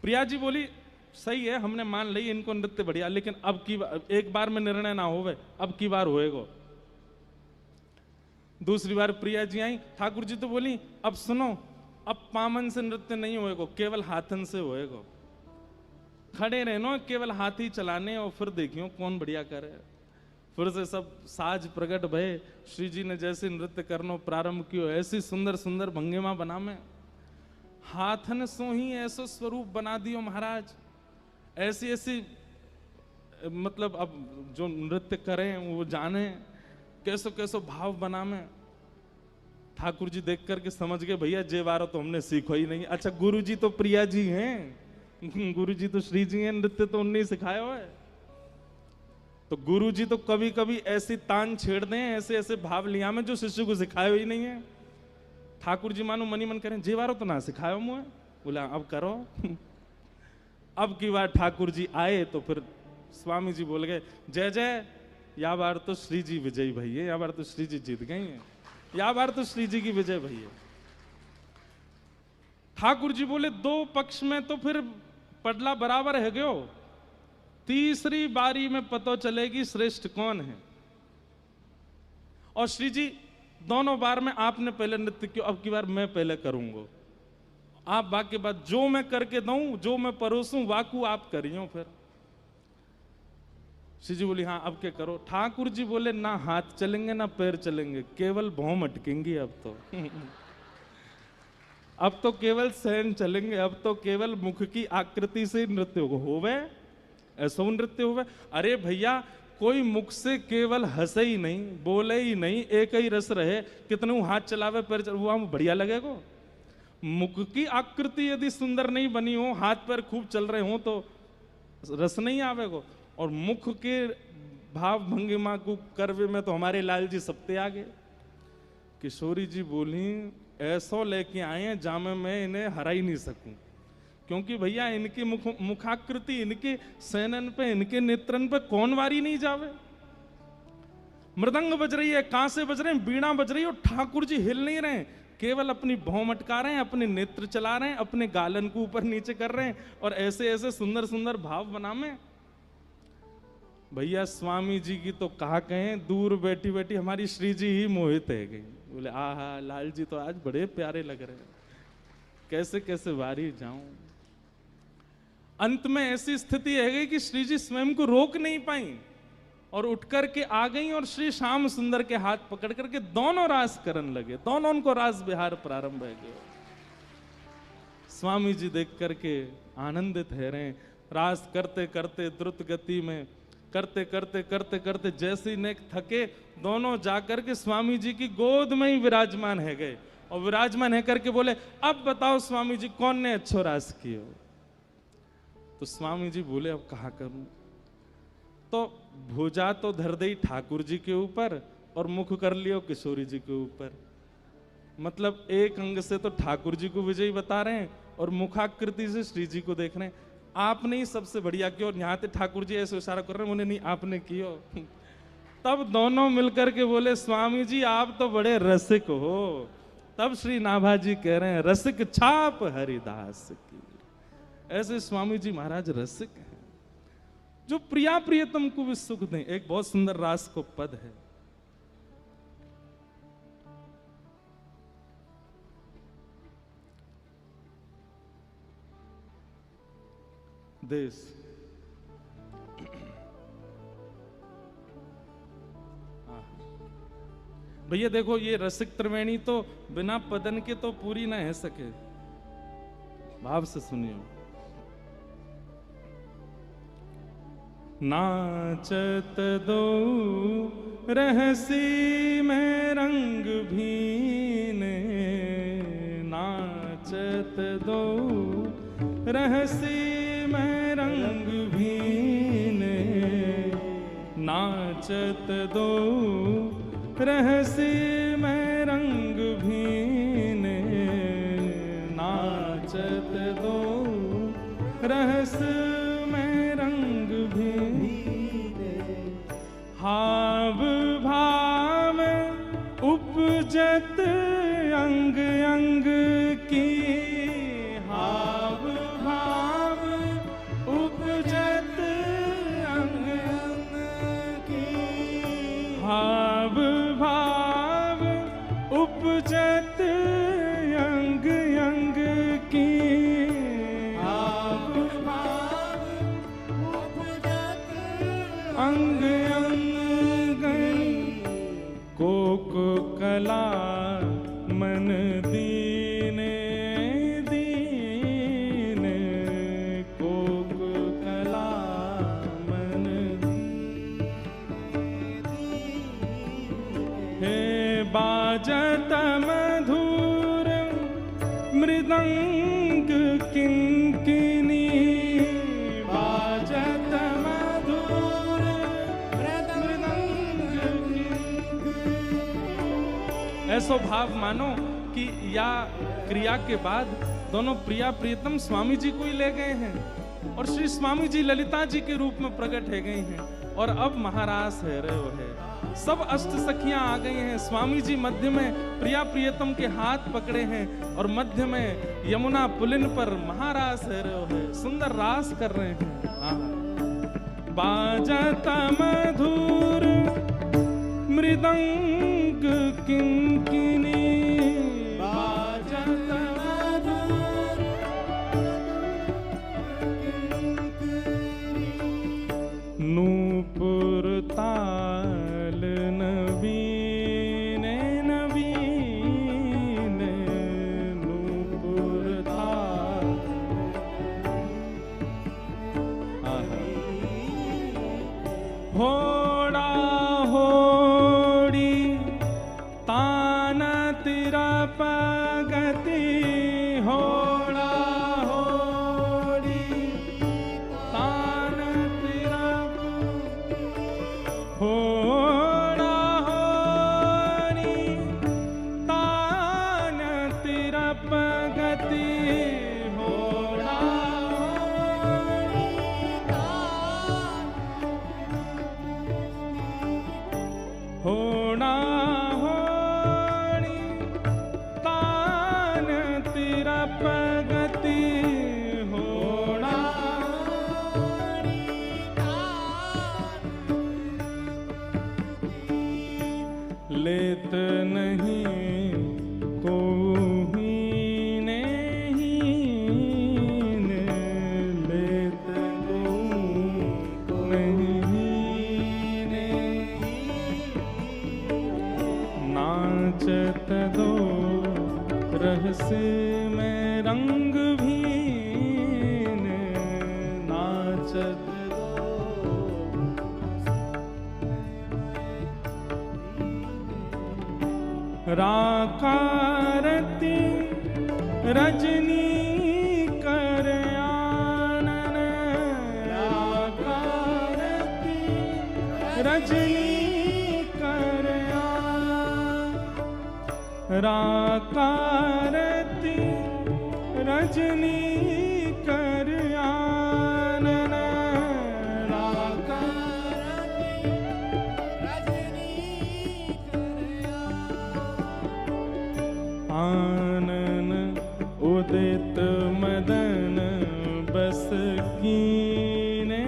प्रिया जी बोली सही है, हमने मान ली इनको नृत्य बढ़िया, लेकिन अब की एक बार में निर्णय ना होवे, अब की बार होएगो। दूसरी बार प्रिया जी आई, ठाकुर जी तो बोली अब सुनो, अब पामन से नृत्य नहीं होएगो, केवल हाथन से होएगो। खड़े रहनो, केवल हाथ ही चलाने और फिर देखियो कौन बढ़िया करे। फिर से सब साज प्रकट भय, श्री जी ने जैसे नृत्य करनो प्रारंभ कियो, ऐसी सुंदर सुंदर भंगिमा बना में, हाथन सो ही ऐसो स्वरूप बना दियो महाराज। ऐसी ऐसी मतलब अब जो नृत्य करें वो जाने, कैसो कैसो भाव बना में। ठाकुर जी देख करके समझ गए भैया जे बारो तो हमने सीखो ही नहीं। अच्छा गुरु जी तो प्रिया जी हैं, गुरु जी तो श्री जी हैं, नृत्य तो उन्हें सिखाया हुआ है। तो गुरु जी तो कभी कभी ऐसी तान छेड़ दें, ऐसे ऐसे भाव लिया में जो शिष्य को सिखाया ही नहीं है। ठाकुर जी मानो मनी मन करें जे बारो तो ना सिखायो मुझे, बोला अब करो। अब की बार ठाकुर जी आए तो फिर स्वामी जी बोल गए जय जय, या बार तो श्री जी विजयी भैया, या बार तो श्री जी जीत गई हैं, या बार तो श्री जी की विजय भैया। ठाकुर जी बोले दो पक्ष में तो फिर पडला बराबर है गयो, तीसरी बारी में पता चलेगी श्रेष्ठ कौन है। और श्री जी दोनों बार में आपने पहले नृत्य किया, अब की बार मैं पहले करूंगा, आप बाकी बात जो मैं करके दूं, जो मैं परोसूं वाकू आप करियो। फिर श्री जी बोली हाँ अब क्या करो। ठाकुर जी बोले ना हाथ चलेंगे ना पैर चलेंगे, केवल भौं अटकेंगी अब तो। अब तो केवल सहन चलेंगे, अब तो केवल मुख की आकृति से नृत्य होवे, ऐसा नृत्य होवे। अरे भैया कोई मुख से केवल हंसे ही नहीं, बोले ही नहीं, एक ही रस रहे, कितने हाथ चलावे पैर वो बढ़िया लगेगा। मुख की आकृति यदि सुंदर नहीं बनी हो, हाथ पैर खूब चल रहे हो तो रस नहीं आवेगा। और मुख के भाव भंगिमा को करवे में तो हमारे लाल जी सबते आगे। किशोरी जी बोली ऐसो लेके आए हैं जामे मैं इन्हें हरा ही नहीं सकूं, क्योंकि भैया इनकी मुखाकृति, इनके सैनन पे, इनके नेत्रन पे कौन वारी नहीं जावे। मृदंग बज रही है, कांसे बज रहे हैं, बीड़ा बज रही है और ठाकुर जी हिल नहीं रहे, केवल अपनी भौं मटका रहे हैं, अपने नेत्र चला रहे हैं, अपने गालन को ऊपर नीचे कर रहे हैं और ऐसे ऐसे सुंदर सुंदर भाव बना में। भैया स्वामी जी की तो कहा कहें, दूर बैठी बैठी हमारी श्री जी ही मोहित है गई। बोले आहा लाल जी तो आज बड़े प्यारे लग रहे हैं, कैसे कैसे वारी जाऊं। अंत में ऐसी स्थिति है गई कि श्री जी स्वयं को रोक नहीं पाई और उठ करके आ गई और श्री श्याम सुंदर के हाथ पकड़ करके दोनों रास करने लगे, दोनों उनको रास विहार प्रारंभ हो गया। स्वामी जी देख करके आनंदित है रहे, रास करते करते द्रुत गति में करते करते करते करते जैसे ने थके, दोनों जाकर के स्वामी जी की गोद में ही विराजमान है गए और विराजमान है करके बोले अब बताओ स्वामी जी कौन ने अच्छो रास किया। तो स्वामी जी बोले अब कहा करूं, तो भुजा तो धर दई ठाकुर जी के ऊपर और मुख कर लियो किशोरी जी के ऊपर। मतलब एक अंग से तो ठाकुर जी को विजयी बता रहे हैं और मुखाकृति से श्री जी को देख रहे हैं। आपने ही सबसे बढ़िया किया और यहाँ पे ठाकुर जी ऐसे इशारा कर रहे हैं, उन्हें नहीं आपने किया। तब दोनों मिलकर के बोले स्वामी जी आप तो बड़े रसिक हो। तब श्री नाभा जी कह रहे हैं रसिक छाप हरिदास की। ऐसे स्वामी जी महाराज रसिक हैं जो प्रिया प्रियतम को भी सुख दें। एक बहुत सुंदर रास को पद है, देश भैया देखो ये रसिक त्रिवेणी तो बिना पदन के तो पूरी ना है सके, भाव से सुनियो। नाचत दो रहसी में रंग भीने, नाचत दो रहसी में रंग भीने, नाचत दो रहसी में रंग भीने, नाचत दो रहस में रंग भीने। हाव भाव उपजत अंग अंग की, हाव भाव उपजत अंग अंग की, हाव भाव उपजत अंग अंग की, हाव भाव उपजत अंग अंग कोक कला मन दीने दीने, कोक कला मन हे बाजत मधुर मृदंग किंकिनी, बाजत मधुर मृदंग किंकिनी। ऐसो भाव मानो कि या क्रिया के बाद दोनों प्रिया प्रियतम स्वामी जी को ही ले गए हैं और श्री स्वामी जी ललिता जी के रूप में प्रकट है गई हैं और अब महारास है रहे है। सब अष्ट सखियां आ गई हैं, स्वामी जी मध्य में प्रिया प्रियतम के हाथ पकड़े हैं और मध्य में यमुना पुलिन पर महारास है रहे है, सुंदर रास कर रहे हैं। बाजत मधुर मृदंग किंकिनी, बाजत मधुर नूपुर ताल नवीने नवीने, नूपुर ताल होड़ा होड़ी तान तिरप गति, होड़ा होड़ी तान तिरप, होड़ा होड़ी तान तिरप गति, होड़ा होड़ी होड़ा होड़ी तान तिरप गति, होड़ा होड़ी लेत नहीं को हीने हीने, लेत को नहीं हीने, नाचत दो रहस्य में रंग भीने, नाचत राकारती रजनी कर आनन, राकारती रजनी कर आनन, राकारती रजनी कर आनन, आनन उदित मदन बस कीने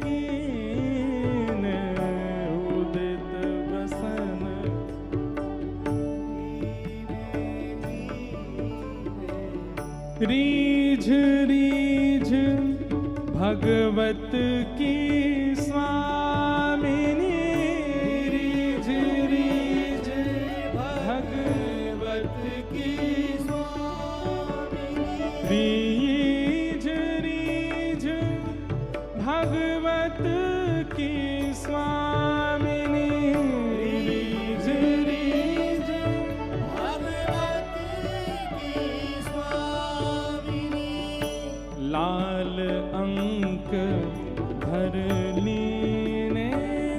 कीने, उदित बसन रीझ रीझ भगवत की स्वामिनी, रीझ रीझ भगवत की रीझ रीझ भगवत भर लीने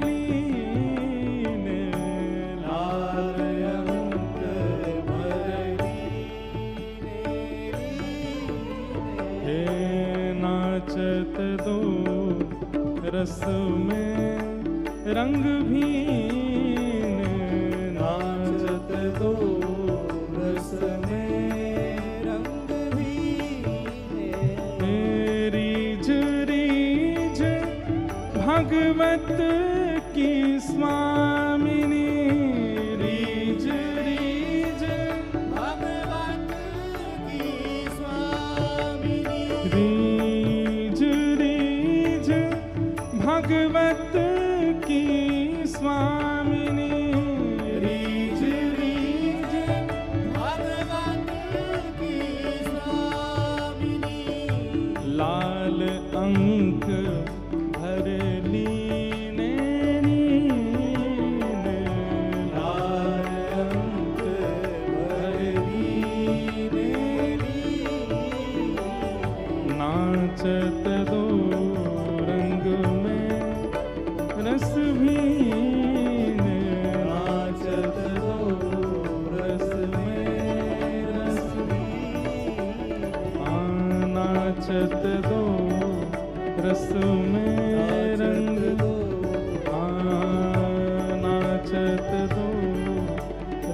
लीने लाल अंक भर लीने लीने हे नाचत दो रस में रंग भीने नाचत दो रस में रंग भीने रीझ रीझ भगवत की स्वामिनी रीझ रीझ भगवत की स्वामिनी रीझ रीझ भगवत की स्वामिनी रीझ रीझ भगवत की स्वामिनी लाल अंक भर लीने लीने लाल अंक भर लीने लीने नाचत दो रंग में रस भीने नाचत दो रस में रस भीने नाचत दो रस में रंग दो नाचत दो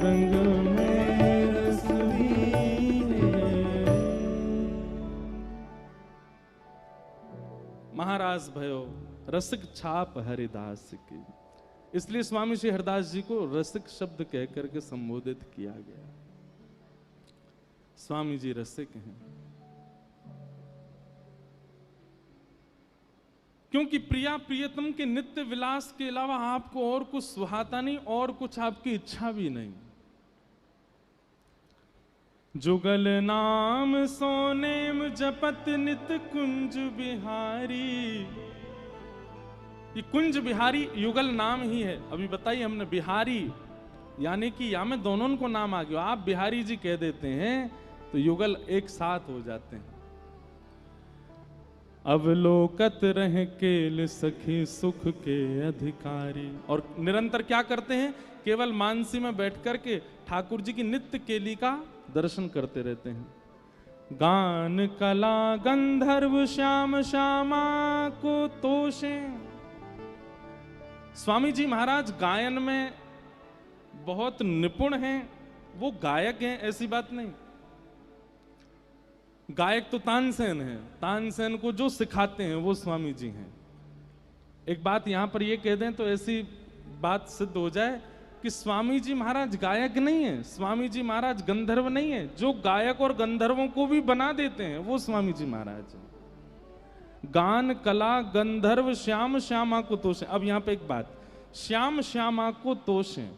रंग में रस भीने। महाराज भयो रसिक छाप हरिदास की, इसलिए स्वामी श्री हरिदास जी को रसिक शब्द कह करके संबोधित किया गया। स्वामी जी रसिक हैं क्योंकि प्रिया प्रियतम के नित्य विलास के अलावा आपको और कुछ सुहाता नहीं और कुछ आपकी इच्छा भी नहीं। जुगल नाम सोनेम जपत नित कुंज बिहारी, ये कुंज बिहारी युगल नाम ही है। अभी बताइए हमने बिहारी यानी कि या में दोनों को नाम आ गया, आप बिहारी जी कह देते हैं तो युगल एक साथ हो जाते हैं। अवलोकत रह केल सखी सुख के अधिकारी, और निरंतर क्या करते हैं, केवल मानसी में बैठ करके ठाकुर जी की नित्य केली का दर्शन करते रहते हैं। गान कला गंधर्व श्याम श्यामा को तोषे, स्वामी जी महाराज गायन में बहुत निपुण हैं, वो गायक हैं ऐसी बात नहीं। गायक तो तानसेन है, तानसेन को जो सिखाते हैं वो स्वामी जी हैं। एक बात यहां पर ये कह दें तो ऐसी बात सिद्ध हो जाए कि स्वामी जी महाराज गायक नहीं है, स्वामी जी महाराज गंधर्व नहीं है। जो गायक और गंधर्वों को भी बना देते हैं वो स्वामी जी महाराज हैं। गान कला गंधर्व श्याम श्यामा को तोषे। अब यहां पे एक बात, श्याम श्यामा को तोषे,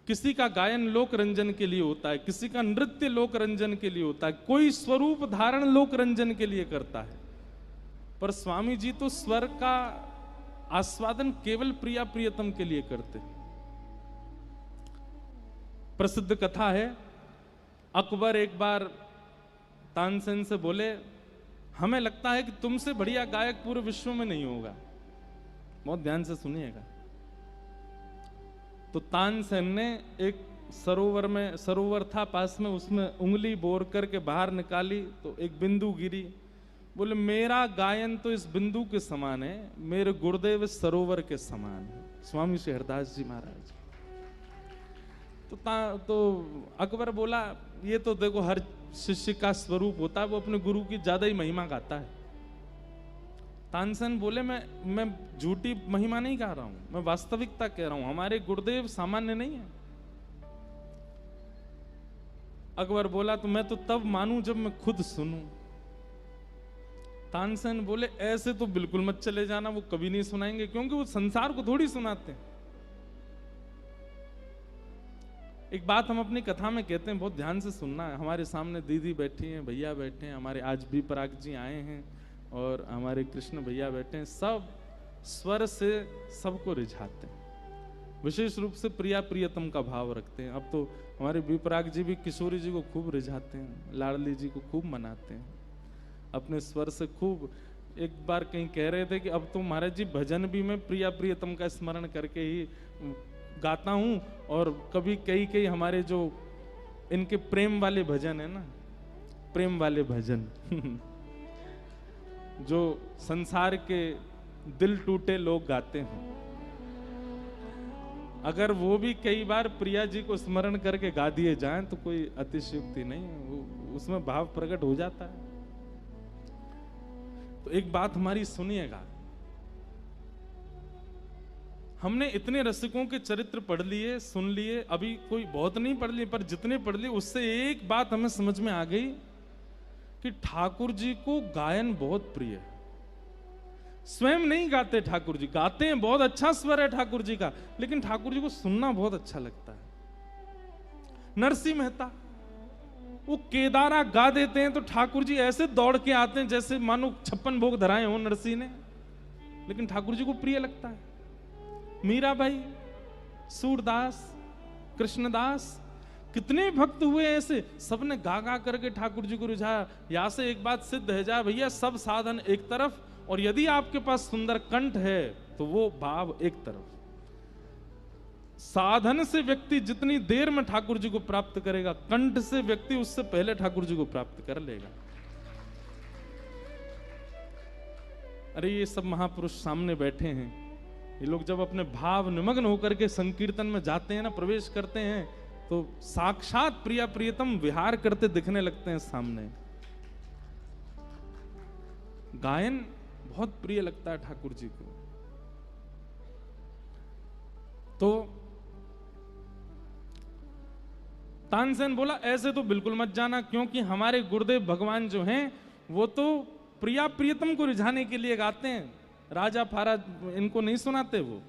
किसी का गायन लोक रंजन के लिए होता है, किसी का नृत्य लोक रंजन के लिए होता है, कोई स्वरूप धारण लोक रंजन के लिए करता है। पर स्वामी जी तो स्वर का आस्वादन केवल प्रिया प्रियतम के लिए करते हैं। प्रसिद्ध कथा है, अकबर एक बार तानसेन से बोले, हमें लगता है कि तुमसे बढ़िया गायक पूरे विश्व में नहीं होगा। बहुत ध्यान से सुनिएगा। तो तानसेन ने एक सरोवर था पास में, उसमें उंगली बोर करके बाहर निकाली तो एक बिंदु गिरी। बोले मेरा गायन तो इस बिंदु के समान है, मेरे गुरुदेव इस सरोवर के समान है, स्वामी श्री हरिदास जी महाराज। तो अकबर बोला ये तो देखो हर शिष्य का स्वरूप होता है, वो अपने गुरु की ज्यादा ही महिमा गाता है। तानसेन बोले मैं झूठी महिमा नहीं गा रहा हूं, मैं वास्तविकता कह रहा हूं, हमारे गुरुदेव सामान्य नहीं है। अकबर बोला तो मैं तो तब मानूं जब मैं खुद सुनूं। तानसेन बोले ऐसे तो बिल्कुल मत चले जाना, वो कभी नहीं सुनाएंगे, क्योंकि वो संसार को थोड़ी सुनाते हैं। एक बात हम अपनी कथा में कहते हैं, बहुत ध्यान से सुनना है। हमारे सामने दीदी बैठी हैं, भैया बैठे हैं, हमारे आज भी पराग जी आए हैं और हमारे कृष्ण भैया बैठे हैं। सब स्वर से सबको रिझाते हैं, विशेष रूप से प्रिया प्रियतम का भाव रखते हैं। अब तो हमारे विपराग जी भी किशोरी जी को खूब रिझाते हैं, लाडली जी को खूब मनाते हैं, अपने स्वर से खूब एक बार कहीं कह रहे थे कि अब तो महाराज जी भजन भी मैं प्रिया प्रियतम का स्मरण करके ही गाता हूँ, और कभी कई कई हमारे जो इनके प्रेम वाले भजन है ना, प्रेम वाले भजन जो संसार के दिल टूटे लोग गाते हैं, अगर वो भी कई बार प्रिया जी को स्मरण करके गा दिए जाएं तो कोई अतिशयोक्ति नहीं है, वो उसमें भाव प्रकट हो जाता है। तो एक बात हमारी सुनिएगा, हमने इतने रसिकों के चरित्र पढ़ लिए, सुन लिए, अभी कोई बहुत नहीं पढ़ लिए, पर जितने पढ़ लिए उससे एक बात हमें समझ में आ गई कि ठाकुर जी को गायन बहुत प्रिय है। स्वयं नहीं गाते ठाकुर जी, गाते हैं, बहुत अच्छा स्वर है ठाकुर जी का, लेकिन ठाकुर जी को सुनना बहुत अच्छा लगता है। नरसिंह मेहता वो केदारा गा देते हैं तो ठाकुर जी ऐसे दौड़ के आते हैं जैसे मानो 56 भोग धराए हो नरसिंह ने, लेकिन ठाकुर जी को प्रिय लगता है। मीराबाई, सूरदास, कृष्णदास, कितने भक्त हुए ऐसे, सबने गा गा करके ठाकुर जी को रिझाया। यहां से एक बात सिद्ध है जा भैया, सब साधन एक तरफ, और यदि आपके पास सुंदर कंठ है तो वो भाव एक तरफ। साधन से व्यक्ति जितनी देर में ठाकुर जी को प्राप्त करेगा, कंठ से व्यक्ति उससे पहले ठाकुर जी को प्राप्त कर लेगा। अरे ये सब महापुरुष सामने बैठे हैं, ये लोग जब अपने भाव निमग्न होकर के संकीर्तन में जाते हैं ना, प्रवेश करते हैं, तो साक्षात प्रिया प्रियतम विहार करते दिखने लगते हैं सामने। गायन बहुत प्रिय लगता है ठाकुर जी को। तो तानसेन बोला ऐसे तो बिल्कुल मत जाना, क्योंकि हमारे गुरुदेव भगवान जो हैं वो तो प्रिया प्रियतम को रिझाने के लिए गाते हैं, राजा फारा इनको नहीं सुनाते। वो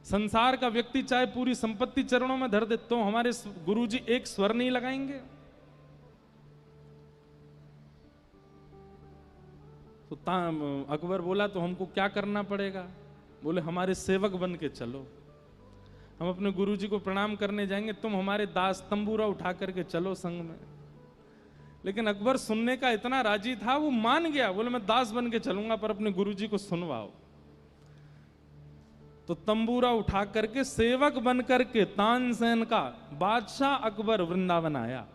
संसार का व्यक्ति चाहे पूरी संपत्ति चरणों में धर दे तो हमारे गुरुजी एक स्वर नहीं लगाएंगे। तो अकबर बोला तो हमको क्या करना पड़ेगा? बोले हमारे सेवक बन के चलो, हम अपने गुरुजी को प्रणाम करने जाएंगे, तुम हमारे दास, तंबूरा उठा करके चलो संग में। लेकिन अकबर सुनने का इतना राजी था, वो मान गया, बोले मैं दास बन के चलूंगा पर अपने गुरुजी को सुनवाओ। तो तंबूरा उठा करके सेवक बन करके तानसेन का बादशाह अकबर वृंदावन आया,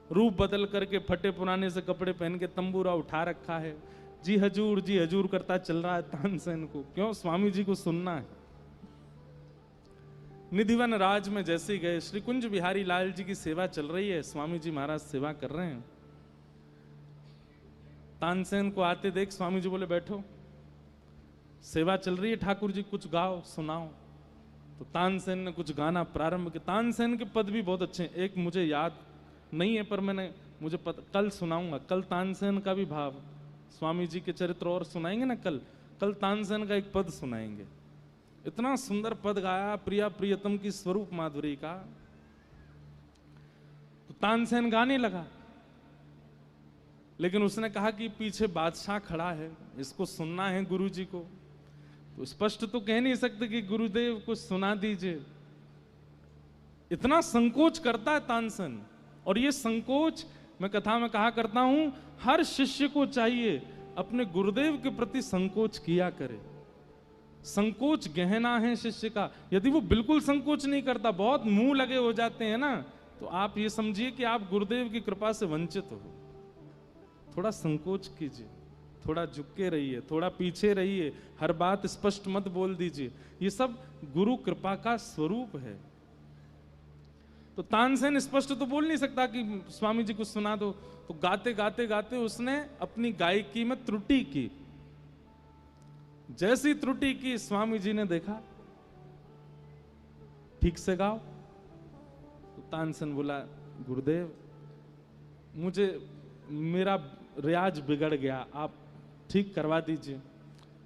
रूप बदल करके फटे पुराने से कपड़े पहन के तंबूरा उठा रखा है, जी हजूर करता चल रहा है तानसेन को। क्यों? स्वामी जी को सुनना है। निधिवन राज में जैसे गए, श्री कुंज बिहारी लाल जी की सेवा चल रही है, स्वामी जी महाराज सेवा कर रहे हैं। तानसेन को आते देख स्वामी जी बोले बैठो, सेवा चल रही है, ठाकुर जी कुछ गाओ सुनाओ। तो तानसेन ने कुछ गाना प्रारंभ किया। तानसेन के पद भी बहुत अच्छे हैं, एक मुझे याद नहीं है पर मुझे कल सुनाऊंगा। कल तानसेन का भी भाव, स्वामी जी के चरित्र और सुनाएंगे ना, कल तानसेन का एक पद सुनाएंगे। इतना सुंदर पद गाया प्रिया प्रियतम की स्वरूप माधुरी का। तो तानसेन गाने लगा, लेकिन उसने कहा कि पीछे बादशाह खड़ा है, इसको सुनना है गुरुजी को। तो स्पष्ट तो कह नहीं सकते कि गुरुदेव को सुना दीजिए, इतना संकोच करता है तानसेन। और ये संकोच मैं कथा में कहा करता हूं, हर शिष्य को चाहिए अपने गुरुदेव के प्रति संकोच किया करे। संकोच गहना है शिष्य का। यदि वो बिल्कुल संकोच नहीं करता, बहुत मुंह लगे हो जाते हैं ना, तो आप ये समझिए कि आप गुरुदेव की कृपा से वंचित हो। थोड़ा संकोच कीजिए, थोड़ा झुक के रहिए, थोड़ा पीछे रहिए, हर बात स्पष्ट मत बोल दीजिए। ये सब गुरु कृपा का स्वरूप है। तो तानसेन स्पष्ट तो बोल नहीं सकता कि स्वामी जी को सुना दो, तो गाते गाते गाते उसने अपनी गायकी में त्रुटि की। जैसी त्रुटि की स्वामी जी ने देखा, ठीक से गाओ। तो तानसेन बोला गुरुदेव मुझे मेरा रियाज बिगड़ गया, आप ठीक करवा दीजिए।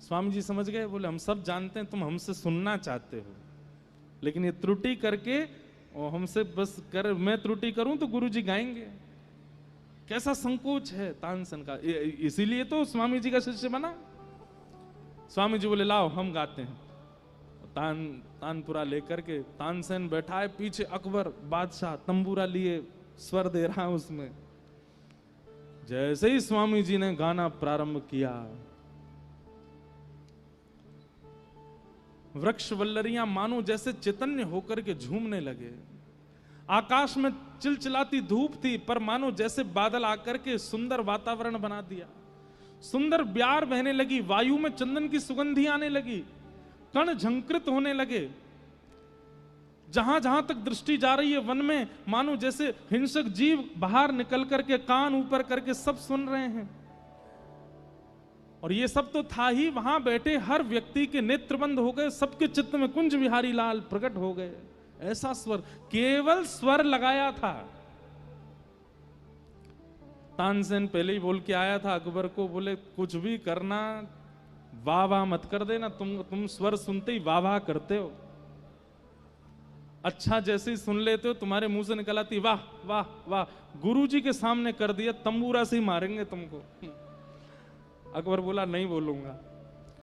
स्वामी जी समझ गए, बोले हम सब जानते हैं तुम हमसे सुनना चाहते हो, लेकिन ये त्रुटि करके और हमसे बस कर मैं त्रुटि करूं तो गुरुजी गाएंगे। कैसा संकोच है तानसेन का, इसीलिए तो स्वामी जी का शिष्य बना। स्वामी जी बोले लाओ हम गाते हैं। तानपुरा लेकर के तानसेन बैठा है, पीछे अकबर बादशाह तंबूरा लिए स्वर दे रहा है उसमें। जैसे ही स्वामी जी ने गाना प्रारंभ किया, वृक्ष वल्लरियां मानो जैसे चैतन्य होकर के झूमने लगे। आकाश में चिलचिलाती धूप थी, पर मानो जैसे बादल आकर के सुंदर वातावरण बना दिया। सुंदर ब्यार बहने लगी, वायु में चंदन की सुगंधी आने लगी, कण झंकृत होने लगे। जहां जहां तक दृष्टि जा रही है वन में, मानो जैसे हिंसक जीव बाहर निकल करके कान ऊपर करके सब सुन रहे हैं। और ये सब तो था ही, वहां बैठे हर व्यक्ति के नेत्र बंद हो गए, सबके चित्त में कुंज बिहारी लाल प्रकट हो गए। ऐसा स्वर, केवल स्वर लगाया था। तानसेन पहले ही बोल के आया था अकबर को, बोले कुछ भी करना वाह वाह मत कर देना, तुम स्वर सुनते ही वाह वाह करते हो। अच्छा जैसे ही सुन लेते हो तुम्हारे मुंह से निकल आती वाह वाह वाह। गुरुजी के सामने कर दिया, तंबूरा से ही मारेंगे तुमको। अकबर बोला नहीं बोलूंगा।